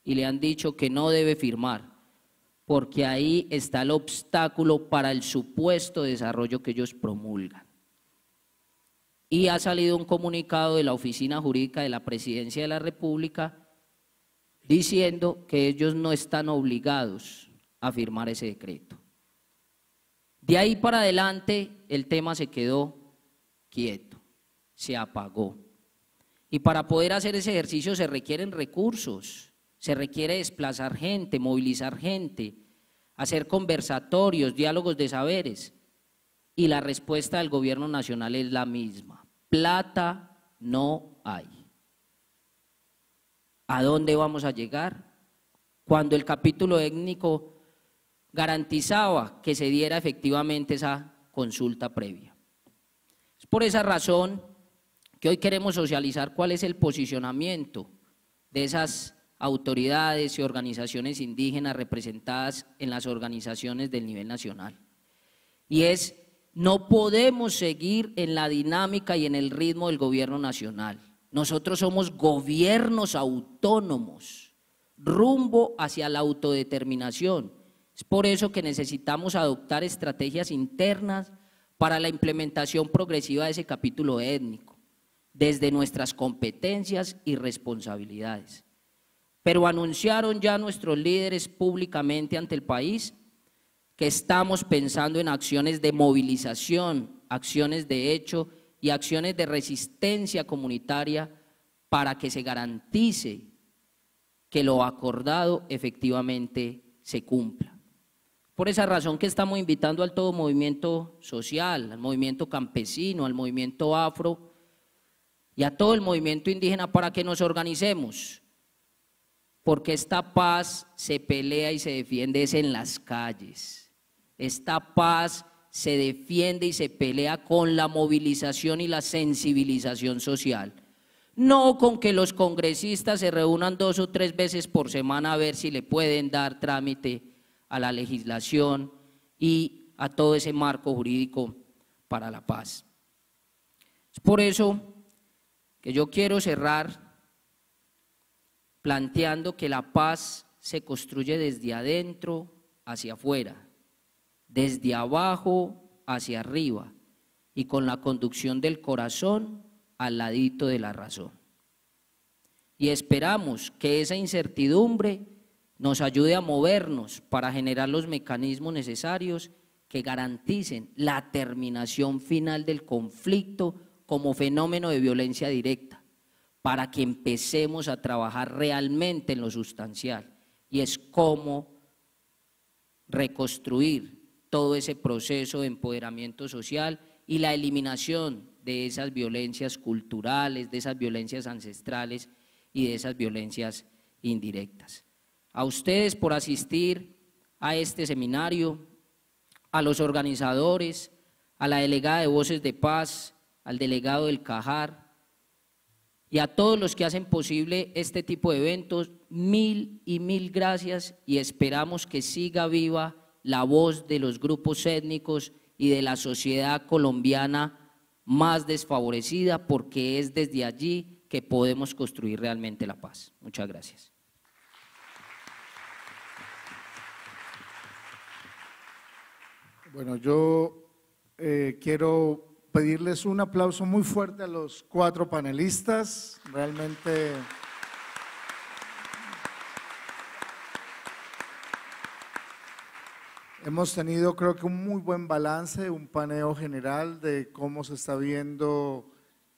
y le han dicho que no debe firmar, porque ahí está el obstáculo para el supuesto desarrollo que ellos promulgan. Y ha salido un comunicado de la Oficina Jurídica de la Presidencia de la República diciendo que ellos no están obligados a firmar ese decreto. De ahí para adelante el tema se quedó quieto, se apagó. Y para poder hacer ese ejercicio se requieren recursos, se requiere desplazar gente, movilizar gente, hacer conversatorios, diálogos de saberes. Y la respuesta del gobierno nacional es la misma: plata no hay. ¿A dónde vamos a llegar? Cuando el capítulo étnico garantizaba que se diera efectivamente esa consulta previa. Es por esa razón que hoy queremos socializar cuál es el posicionamiento de esas autoridades y organizaciones indígenas representadas en las organizaciones del nivel nacional. Y es: no podemos seguir en la dinámica y en el ritmo del gobierno nacional. Nosotros somos gobiernos autónomos, rumbo hacia la autodeterminación. Es por eso que necesitamos adoptar estrategias internas para la implementación progresiva de ese capítulo étnico, desde nuestras competencias y responsabilidades. Pero anunciaron ya nuestros líderes públicamente ante el país que estamos pensando en acciones de movilización, acciones de hecho y acciones de resistencia comunitaria para que se garantice que lo acordado efectivamente se cumpla. Por esa razón que estamos invitando al todo movimiento social, al movimiento campesino, al movimiento afro y a todo el movimiento indígena para que nos organicemos, porque esta paz se pelea y se defiende es en las calles. Esta paz se defiende y se pelea con la movilización y la sensibilización social. No con que los congresistas se reúnan 2 o 3 veces por semana a ver si le pueden dar trámite a la legislación y a todo ese marco jurídico para la paz. Es por eso que yo quiero cerrar planteando que la paz se construye desde adentro hacia afuera, desde abajo hacia arriba y con la conducción del corazón al ladito de la razón. Y esperamos que esa incertidumbre nos ayude a movernos para generar los mecanismos necesarios que garanticen la terminación final del conflicto como fenómeno de violencia directa, para que empecemos a trabajar realmente en lo sustancial, y es cómo reconstruir todo ese proceso de empoderamiento social y la eliminación de esas violencias culturales, de esas violencias ancestrales y de esas violencias indirectas. A ustedes por asistir a este seminario, a los organizadores, a la delegada de Voces de Paz, al delegado del CAJAR y a todos los que hacen posible este tipo de eventos, mil y mil gracias, y esperamos que siga viva la voz de los grupos étnicos y de la sociedad colombiana más desfavorecida, porque es desde allí que podemos construir realmente la paz. Muchas gracias. Bueno, yo quiero pedirles un aplauso muy fuerte a los 4 panelistas. Realmente hemos tenido, creo que, un muy buen balance, un paneo general de cómo se está viendo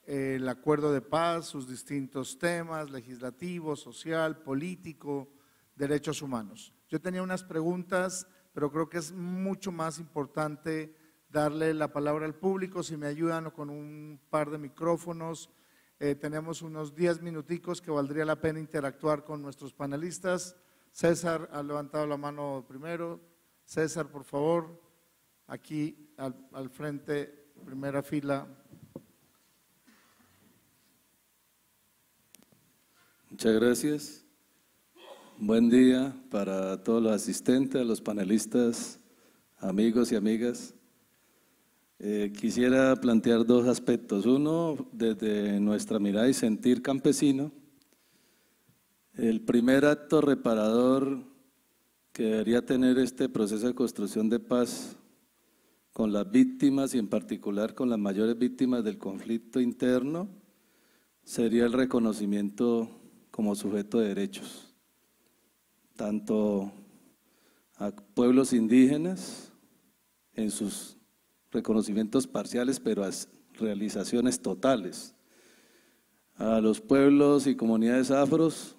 el acuerdo de paz, sus distintos temas, legislativo, social, político, derechos humanos. Yo tenía unas preguntas, pero creo que es mucho más importante darle la palabra al público. Si me ayudan con un par de micrófonos, tenemos unos 10 minuticos que valdría la pena interactuar con nuestros panelistas. César ha levantado la mano primero. César, por favor, aquí al frente, primera fila. Muchas gracias. Buen día para todos los asistentes, los panelistas, amigos y amigas. Quisiera plantear 2 aspectos. Uno, desde nuestra mirada y sentir campesino. El primer acto reparador que debería tener este proceso de construcción de paz con las víctimas y en particular con las mayores víctimas del conflicto interno sería el reconocimiento como sujeto de derechos, tanto a pueblos indígenas en sus reconocimientos parciales, pero a realizaciones totales, a los pueblos y comunidades afros,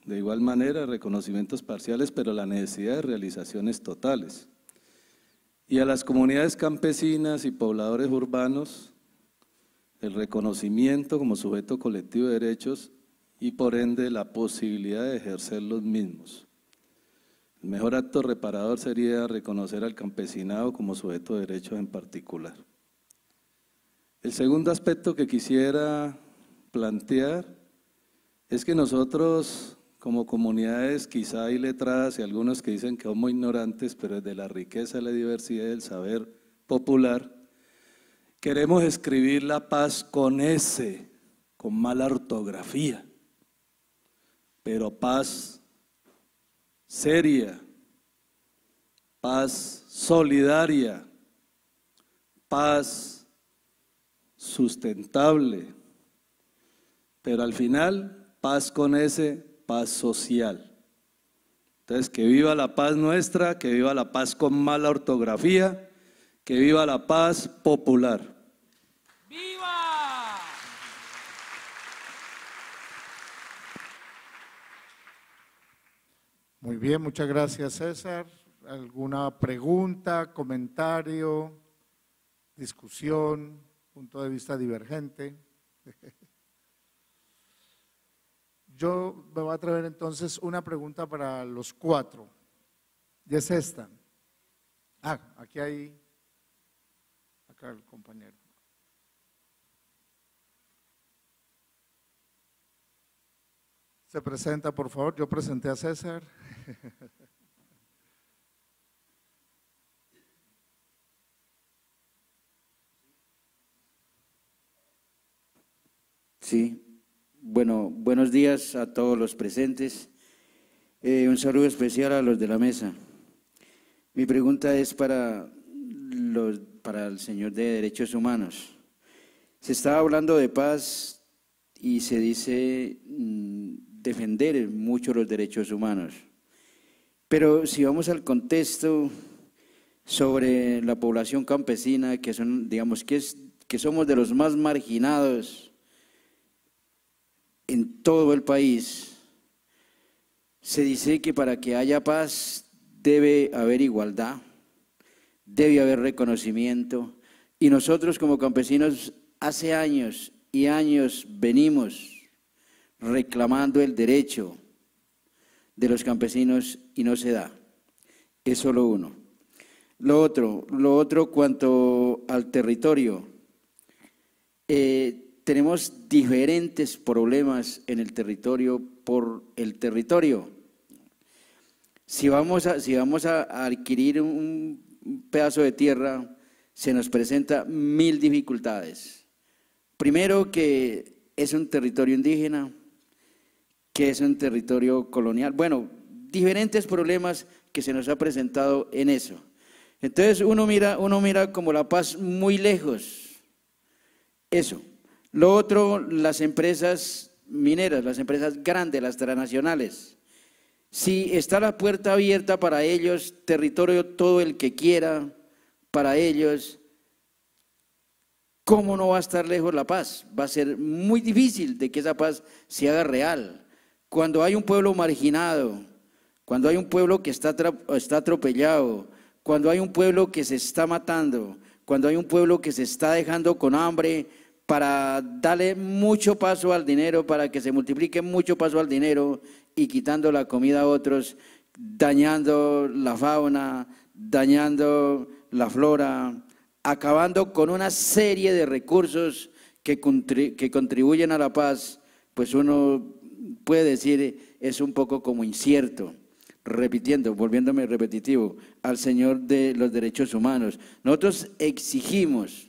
de igual manera, reconocimientos parciales, pero la necesidad de realizaciones totales. Y a las comunidades campesinas y pobladores urbanos, el reconocimiento como sujeto colectivo de derechos y por ende la posibilidad de ejercer los mismos. El mejor acto reparador sería reconocer al campesinado como sujeto de derechos en particular. El segundo aspecto que quisiera plantear es que nosotros, como comunidades quizá iletradas y algunos que dicen que somos ignorantes, pero desde la riqueza, la diversidad y el saber popular, queremos escribir la paz con S, con mala ortografía, pero paz seria, paz solidaria, paz sustentable, pero al final paz con S, paz social. Entonces, que viva la paz nuestra, que viva la paz con mala ortografía, que viva la paz popular. ¡Viva! Muy bien, muchas gracias, César. ¿Alguna pregunta, comentario, discusión, punto de vista divergente? Yo me voy a atrever entonces una pregunta para los cuatro. Y es esta. Aquí hay, acá el compañero. Se presenta, por favor. Yo presenté a César. Sí, bueno, buenos días a todos los presentes. Un saludo especial a los de la mesa. Mi pregunta es para el señor de Derechos Humanos. Se estaba hablando de paz y se dice defender mucho los derechos humanos. Pero si vamos al contexto sobre la población campesina, que son, digamos, que somos de los más marginados en todo el país, se dice que para que haya paz debe haber igualdad, debe haber reconocimiento, y nosotros como campesinos hace años y años venimos reclamando el derecho de los campesinos y no se da. Es solo uno. Lo otro cuanto al territorio, tenemos diferentes problemas en el territorio por el territorio. Si vamos a adquirir un pedazo de tierra, se nos presenta 1000 dificultades. Primero, que es un territorio indígena, que es un territorio colonial. Bueno, diferentes problemas que se nos ha presentado en eso. Entonces uno mira como la paz muy lejos. Eso. Lo otro, las empresas mineras, las empresas grandes, las transnacionales. Si está la puerta abierta para ellos, territorio todo el que quiera, para ellos, ¿cómo no va a estar lejos la paz? Va a ser muy difícil de que esa paz se haga real. Cuando hay un pueblo marginado, cuando hay un pueblo que está atropellado, cuando hay un pueblo que se está matando, cuando hay un pueblo que se está dejando con hambre, para darle mucho paso al dinero, para que se multiplique mucho paso al dinero y quitando la comida a otros, dañando la fauna, dañando la flora, acabando con una serie de recursos que contribuyen a la paz, pues uno puede decir es un poco como incierto. Repitiendo, volviéndome repetitivo, al señor de los derechos humanos. Nosotros exigimos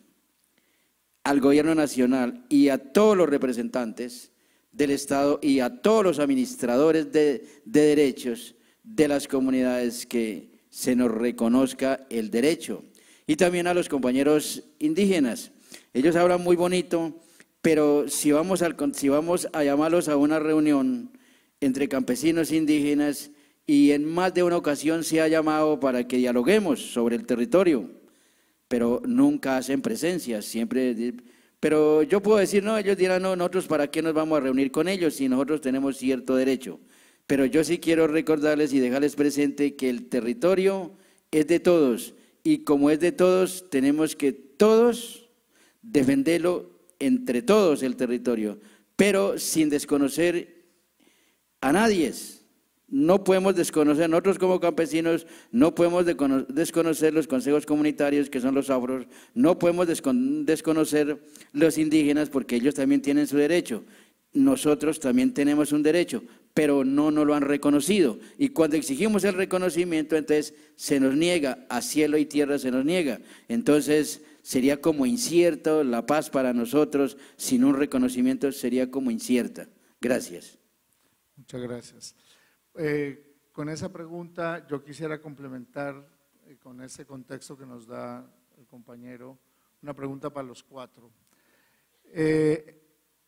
al gobierno nacional y a todos los representantes del Estado y a todos los administradores de derechos de las comunidades que se nos reconozca el derecho. Y también a los compañeros indígenas. Ellos hablan muy bonito, pero si vamos a llamarlos a una reunión entre campesinos e indígenas, y en más de una ocasión se ha llamado para que dialoguemos sobre el territorio, pero nunca hacen presencia, siempre. Pero yo puedo decir, no, ellos dirán, no, nosotros para qué nos vamos a reunir con ellos si nosotros tenemos cierto derecho. Pero yo sí quiero recordarles y dejarles presente que el territorio es de todos, y como es de todos, tenemos que todos defenderlo entre todos el territorio, pero sin desconocer a nadie. No podemos desconocer, nosotros como campesinos, no podemos desconocer los consejos comunitarios que son los afros, no podemos desconocer los indígenas porque ellos también tienen su derecho. Nosotros también tenemos un derecho, pero no nos lo han reconocido. Y cuando exigimos el reconocimiento, entonces se nos niega, a cielo y tierra se nos niega. Entonces sería como incierto la paz para nosotros, sin un reconocimiento sería como incierta. Gracias. Muchas gracias. Con esa pregunta yo quisiera complementar con ese contexto que nos da el compañero, una pregunta para los cuatro.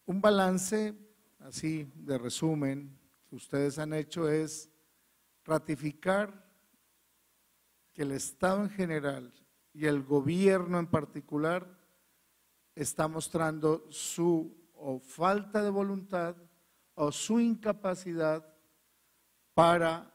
Un balance así de resumen que ustedes han hecho es ratificar que el Estado en general y el gobierno en particular está mostrando su o falta de voluntad o su incapacidad para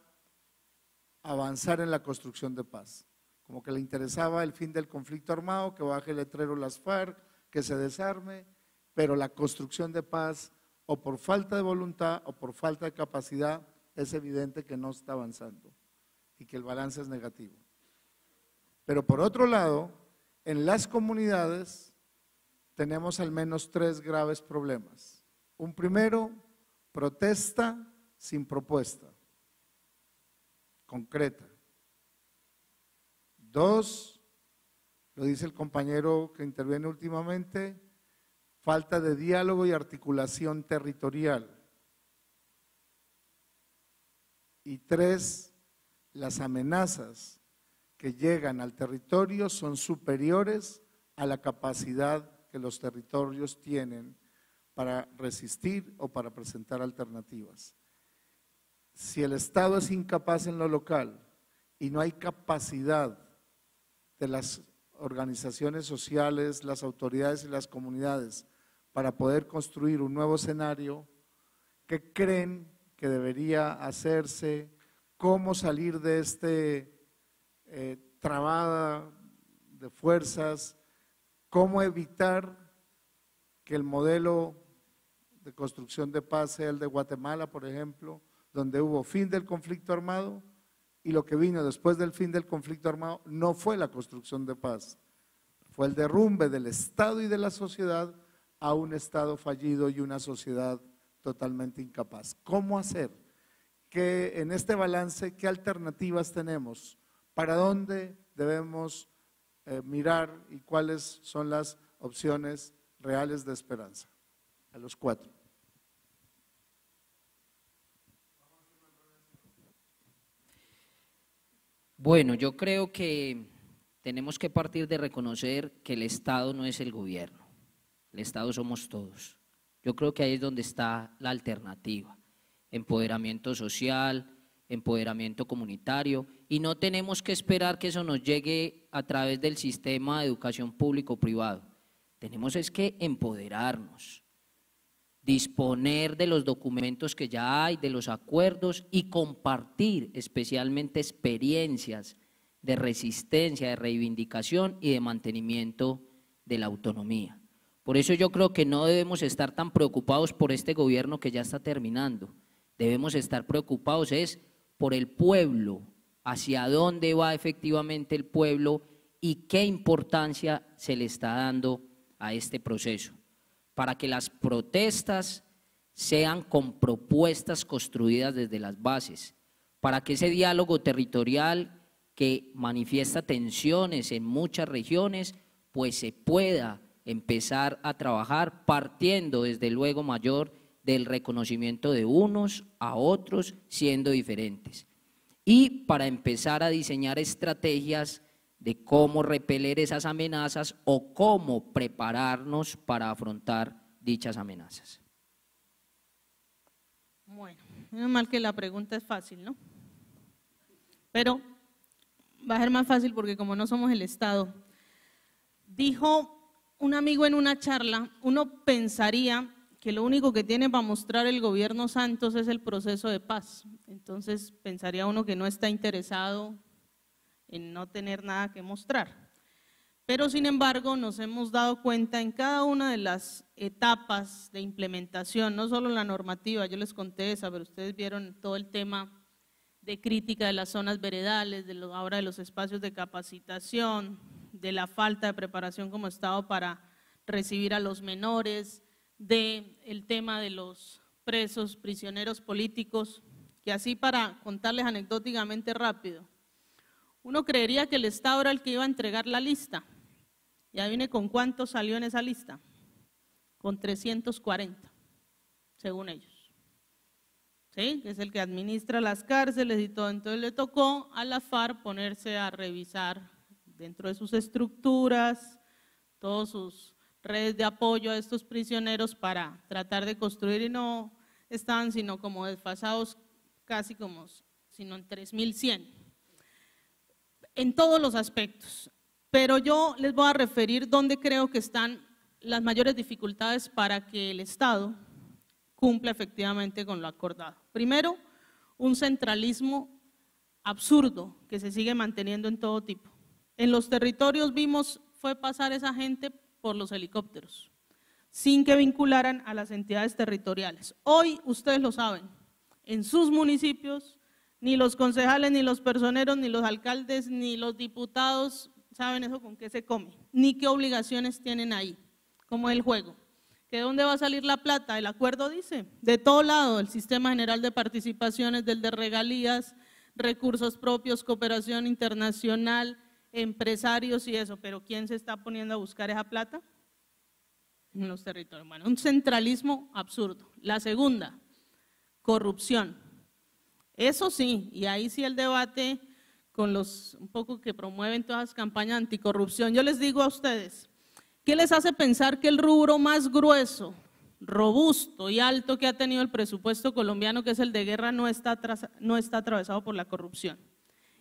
avanzar en la construcción de paz. Como que le interesaba el fin del conflicto armado, que baje el letrero las FARC, que se desarme, pero la construcción de paz, o por falta de voluntad o por falta de capacidad, es evidente que no está avanzando y que el balance es negativo. Pero por otro lado, en las comunidades tenemos al menos 3 graves problemas. Un primero, protesta sin propuesta concreta. 2, lo dice el compañero que interviene últimamente, falta de diálogo y articulación territorial. Y 3, las amenazas que llegan al territorio son superiores a la capacidad que los territorios tienen para resistir o para presentar alternativas. Si el Estado es incapaz en lo local y no hay capacidad de las organizaciones sociales, las autoridades y las comunidades para poder construir un nuevo escenario, ¿qué creen que debería hacerse? ¿Cómo salir de este trabada de fuerzas? ¿Cómo evitar que el modelo de construcción de paz sea el de Guatemala, por ejemplo, donde hubo fin del conflicto armado y lo que vino después del fin del conflicto armado no fue la construcción de paz, fue el derrumbe del Estado y de la sociedad a un Estado fallido y una sociedad totalmente incapaz? ¿Cómo hacer? Que en este balance, ¿qué alternativas tenemos? ¿Para dónde debemos mirar y cuáles son las opciones reales de esperanza? A los 4. Bueno, yo creo que tenemos que partir de reconocer que el Estado no es el gobierno, el Estado somos todos. Yo creo que ahí es donde está la alternativa, empoderamiento social, empoderamiento comunitario, y no tenemos que esperar que eso nos llegue a través del sistema de educación público-privado. Tenemos es que empoderarnos, disponer de los documentos que ya hay, de los acuerdos y compartir especialmente experiencias de resistencia, de reivindicación y de mantenimiento de la autonomía. Por eso yo creo que no debemos estar tan preocupados por este gobierno que ya está terminando. Debemos estar preocupados es por el pueblo, hacia dónde va efectivamente el pueblo y qué importancia se le está dando a este proceso, para que las protestas sean con propuestas construidas desde las bases, para que ese diálogo territorial que manifiesta tensiones en muchas regiones, pues se pueda empezar a trabajar partiendo desde luego mayor del reconocimiento de unos a otros siendo diferentes. Y para empezar a diseñar estrategias de cómo repeler esas amenazas o cómo prepararnos para afrontar dichas amenazas. Bueno, menos mal que la pregunta es fácil, ¿no? Pero va a ser más fácil porque como no somos el Estado. Dijo un amigo en una charla, uno pensaría que lo único que tiene para mostrar el gobierno Santos es el proceso de paz. Entonces pensaría uno que no está interesado en no tener nada que mostrar. Pero sin embargo nos hemos dado cuenta en cada una de las etapas de implementación, no solo la normativa, yo les conté esa, pero ustedes vieron todo el tema de crítica de las zonas veredales, ahora de los espacios de capacitación, de la falta de preparación como Estado para recibir a los menores, del tema de los presos, prisioneros políticos, que así para contarles anecdóticamente rápido, uno creería que el Estado era el que iba a entregar la lista. Ya viene con cuánto salió en esa lista, con 340, según ellos. ¿Sí? Que es el que administra las cárceles y todo. Entonces le tocó a la FARC ponerse a revisar dentro de sus estructuras, todas sus redes de apoyo a estos prisioneros para tratar de construir, y no estaban sino como desfasados, casi como, sino en 3.100. En todos los aspectos, pero yo les voy a referir dónde creo que están las mayores dificultades para que el Estado cumpla efectivamente con lo acordado. Primero, un centralismo absurdo que se sigue manteniendo en todo tipo. En los territorios vimos fue pasar esa gente por los helicópteros, sin que vincularan a las entidades territoriales. Hoy, ustedes lo saben, en sus municipios, ni los concejales, ni los personeros, ni los alcaldes, ni los diputados saben eso con qué se come, ni qué obligaciones tienen ahí, como es el juego. ¿Que de dónde va a salir la plata? El acuerdo dice, de todo lado, el Sistema General de Participaciones, del de regalías, recursos propios, cooperación internacional, empresarios y eso, pero ¿quién se está poniendo a buscar esa plata? En los territorios. Bueno, un centralismo absurdo. La segunda, corrupción. Eso sí, y ahí sí el debate con los un poco que promueven todas las campañas anticorrupción. Yo les digo a ustedes, ¿qué les hace pensar que el rubro más grueso, robusto y alto que ha tenido el presupuesto colombiano, que es el de guerra, no está atravesado por la corrupción?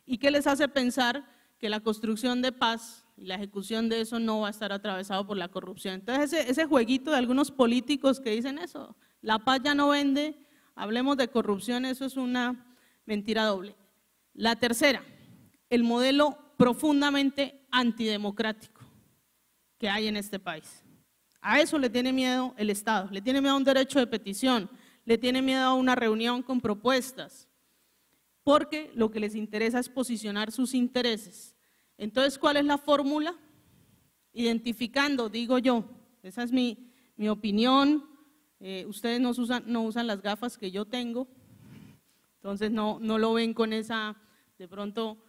¿Y qué les hace pensar que la construcción de paz y la ejecución de eso no va a estar atravesado por la corrupción? Entonces ese jueguito de algunos políticos que dicen eso, la paz ya no vende, hablemos de corrupción, eso es una mentira doble. La tercera, el modelo profundamente antidemocrático que hay en este país. A eso le tiene miedo el Estado, le tiene miedo a un derecho de petición, le tiene miedo a una reunión con propuestas, porque lo que les interesa es posicionar sus intereses. Entonces, ¿cuál es la fórmula? Identificando, digo yo, esa es mi opinión, ustedes no usan las gafas que yo tengo, entonces no lo ven con esa, de pronto,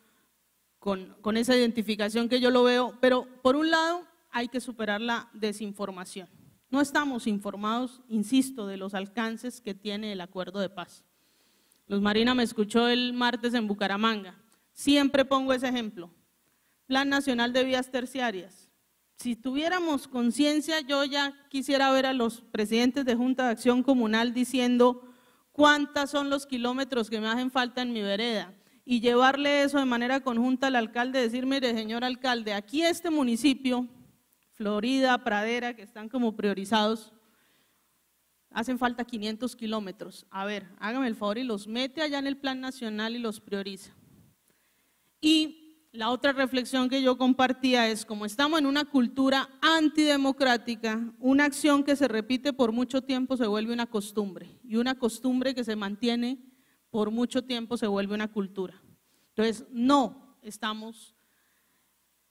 con esa identificación que yo lo veo, pero por un lado hay que superar la desinformación. No estamos informados, insisto, de los alcances que tiene el acuerdo de paz. Luz Marina me escuchó el martes en Bucaramanga, siempre pongo ese ejemplo, Plan Nacional de Vías Terciarias. Si tuviéramos conciencia, yo ya quisiera ver a los presidentes de Junta de Acción Comunal diciendo cuántas son los kilómetros que me hacen falta en mi vereda y llevarle eso de manera conjunta al alcalde, decir, mire, señor alcalde, aquí este municipio, Florida, Pradera, que están como priorizados, hacen falta 500 kilómetros. A ver, hágame el favor y los mete allá en el plan nacional y los prioriza. Y la otra reflexión que yo compartía es, como estamos en una cultura antidemocrática, una acción que se repite por mucho tiempo se vuelve una costumbre, y una costumbre que se mantiene por mucho tiempo se vuelve una cultura. Entonces, no estamos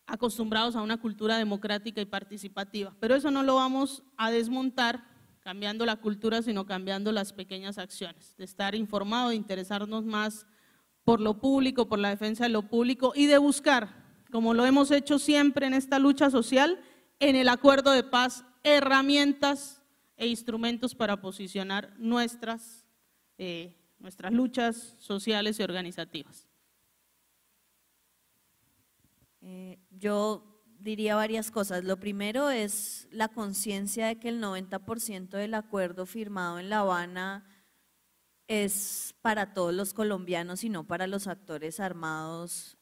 acostumbrados a una cultura democrática y participativa, pero eso no lo vamos a desmontar cambiando la cultura, sino cambiando las pequeñas acciones, de estar informado, de interesarnos más por lo público, por la defensa de lo público y de buscar, como lo hemos hecho siempre en esta lucha social, en el acuerdo de paz, herramientas e instrumentos para posicionar nuestras luchas sociales y organizativas. Yo diría varias cosas. Lo primero es la conciencia de que el 90% del acuerdo firmado en La Habana es para todos los colombianos y no para los actores armados,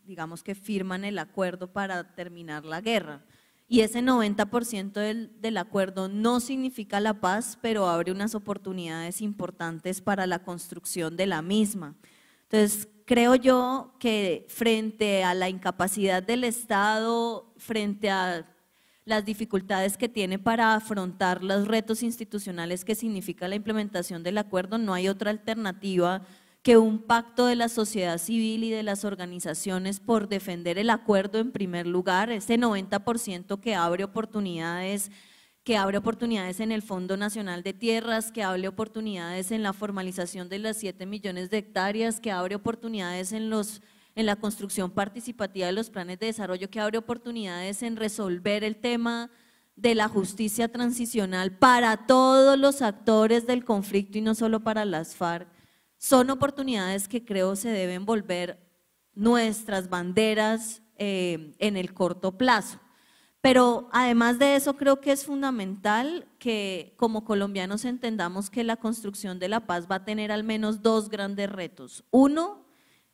digamos, que firman el acuerdo para terminar la guerra. Y ese 90% del acuerdo no significa la paz, pero abre unas oportunidades importantes para la construcción de la misma. Entonces, creo yo que frente a la incapacidad del Estado, frente a las dificultades que tiene para afrontar los retos institucionales que significa la implementación del acuerdo, no hay otra alternativa que un pacto de la sociedad civil y de las organizaciones por defender el acuerdo en primer lugar, ese 90% que abre oportunidades en el Fondo Nacional de Tierras, que abre oportunidades en la formalización de las 7 millones de hectáreas, que abre oportunidades en la construcción participativa de los planes de desarrollo, que abre oportunidades en resolver el tema de la justicia transicional para todos los actores del conflicto y no solo para las FARC, son oportunidades que creo se deben volver nuestras banderas en el corto plazo. Pero además de eso, creo que es fundamental que como colombianos entendamos que la construcción de la paz va a tener al menos 2 grandes retos. Uno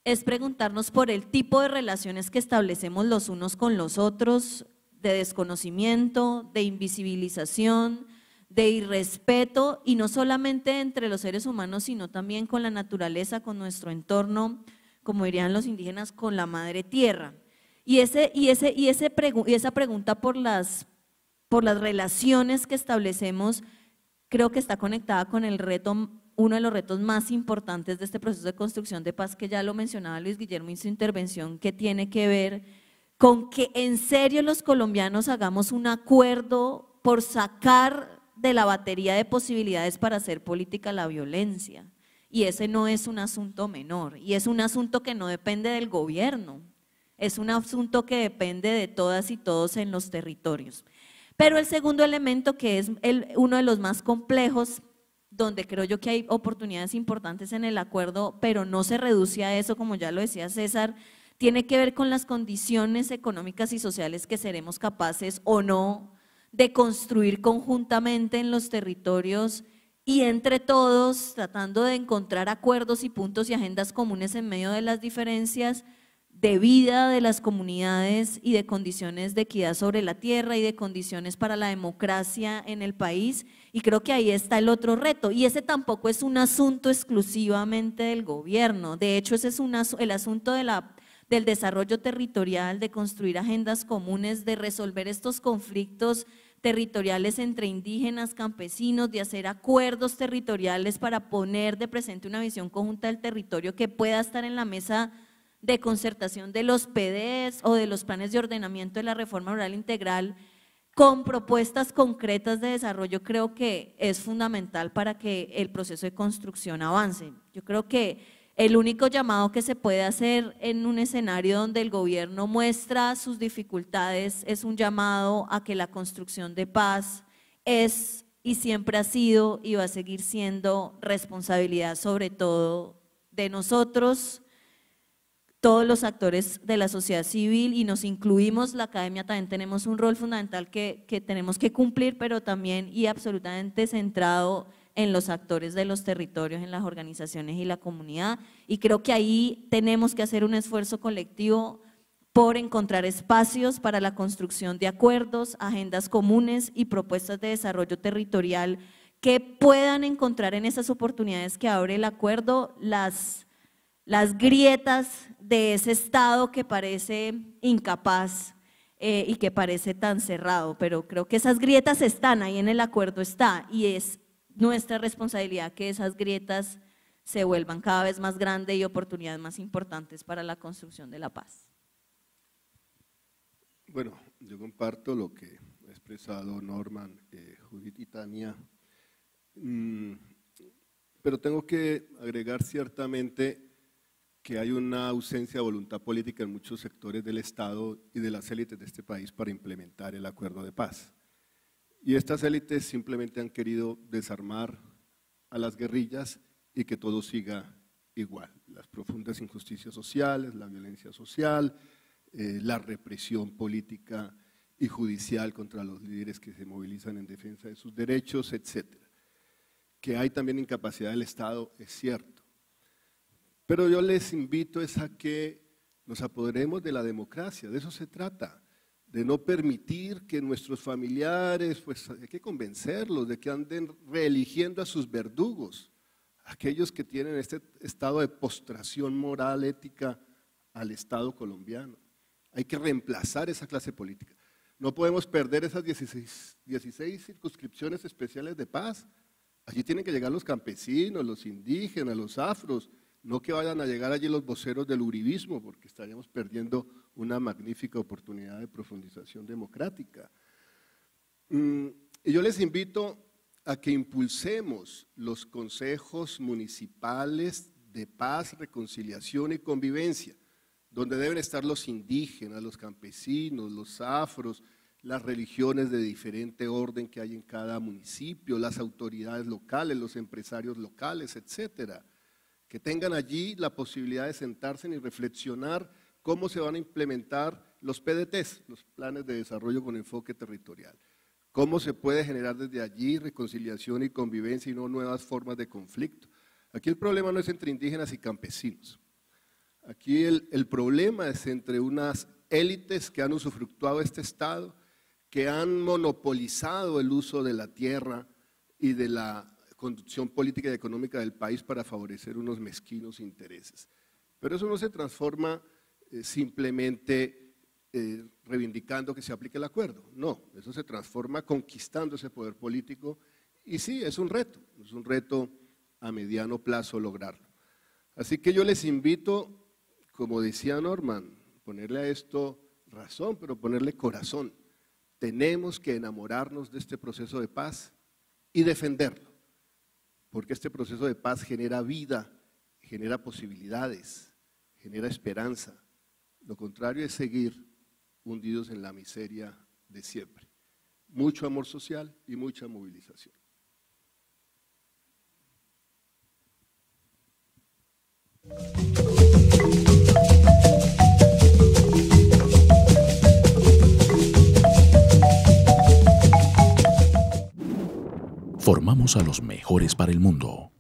es preguntarnos por el tipo de relaciones que establecemos los unos con los otros, de desconocimiento, de invisibilización, de irrespeto, y no solamente entre los seres humanos, sino también con la naturaleza, con nuestro entorno, como dirían los indígenas, con la madre tierra. Y esa pregunta por las relaciones que establecemos, creo que está conectada con el reto, uno de los retos más importantes de este proceso de construcción de paz, que ya lo mencionaba Luis Guillermo en su intervención, que tiene que ver con que en serio los colombianos hagamos un acuerdo por sacar de la batería de posibilidades para hacer política la violencia. Y ese no es un asunto menor, y es un asunto que no depende del gobierno, es un asunto que depende de todas y todos en los territorios. Pero el segundo elemento, que es uno de los más complejos, donde creo yo que hay oportunidades importantes en el acuerdo, pero no se reduce a eso, como ya lo decía César, tiene que ver con las condiciones económicas y sociales que seremos capaces o no de construir conjuntamente en los territorios y entre todos, tratando de encontrar acuerdos y puntos y agendas comunes en medio de las diferencias de vida de las comunidades y de condiciones de equidad sobre la tierra y de condiciones para la democracia en el país, y creo que ahí está el otro reto, y ese tampoco es un asunto exclusivamente del gobierno, de hecho ese es el asunto del desarrollo territorial, de construir agendas comunes, de resolver estos conflictos territoriales entre indígenas, campesinos, de hacer acuerdos territoriales para poner de presente una visión conjunta del territorio que pueda estar en la mesa de concertación de los PDs o de los planes de ordenamiento de la reforma rural integral con propuestas concretas de desarrollo. Creo que es fundamental para que el proceso de construcción avance. Yo creo que el único llamado que se puede hacer en un escenario donde el gobierno muestra sus dificultades es un llamado a que la construcción de paz es y siempre ha sido y va a seguir siendo responsabilidad sobre todo de nosotros, todos los actores de la sociedad civil, y nos incluimos, la academia también tenemos un rol fundamental que tenemos que cumplir, pero también y absolutamente centrado en los actores de los territorios, en las organizaciones y la comunidad, y creo que ahí tenemos que hacer un esfuerzo colectivo por encontrar espacios para la construcción de acuerdos, agendas comunes y propuestas de desarrollo territorial que puedan encontrar en esas oportunidades que abre el acuerdo las grietas de ese Estado que parece incapaz y que parece tan cerrado, pero creo que esas grietas están ahí, en el acuerdo está, y es nuestra responsabilidad que esas grietas se vuelvan cada vez más grandes y oportunidades más importantes para la construcción de la paz. Bueno, yo comparto lo que ha expresado Norman, Judith y Tania, pero tengo que agregar ciertamente que hay una ausencia de voluntad política en muchos sectores del Estado y de las élites de este país para implementar el acuerdo de paz. Y estas élites simplemente han querido desarmar a las guerrillas y que todo siga igual. Las profundas injusticias sociales, la violencia social, la represión política y judicial contra los líderes que se movilizan en defensa de sus derechos, etcétera. Que hay también incapacidad del Estado, es cierto. Pero yo les invito a que nos apoderemos de la democracia, de eso se trata, de no permitir que nuestros familiares, pues hay que convencerlos de que anden reeligiendo a sus verdugos, aquellos que tienen este estado de postración moral, ética al Estado colombiano. Hay que reemplazar esa clase política. No podemos perder esas 16 circunscripciones especiales de paz. Allí tienen que llegar los campesinos, los indígenas, los afros, no que vayan a llegar allí los voceros del uribismo, porque estaríamos perdiendo una magnífica oportunidad de profundización democrática. Y yo les invito a que impulsemos los consejos municipales de paz, reconciliación y convivencia, donde deben estar los indígenas, los campesinos, los afros, las religiones de diferente orden que hay en cada municipio, las autoridades locales, los empresarios locales, etcétera, que tengan allí la posibilidad de sentarse y reflexionar cómo se van a implementar los PDTs, los planes de desarrollo con enfoque territorial, cómo se puede generar desde allí reconciliación y convivencia y no nuevas formas de conflicto. Aquí el problema no es entre indígenas y campesinos, aquí el problema es entre unas élites que han usufructuado este Estado, que han monopolizado el uso de la tierra y de la conducción política y económica del país para favorecer unos mezquinos intereses. Pero eso no se transforma simplemente reivindicando que se aplique el acuerdo. No, eso se transforma conquistando ese poder político y sí, es un reto a mediano plazo lograrlo. Así que yo les invito, como decía Norman, ponerle a esto razón, pero ponerle corazón. Tenemos que enamorarnos de este proceso de paz y defenderlo, porque este proceso de paz genera vida, genera posibilidades, genera esperanza. Lo contrario es seguir hundidos en la miseria de siempre. Mucho amor social y mucha movilización. Formamos a los mejores para el mundo.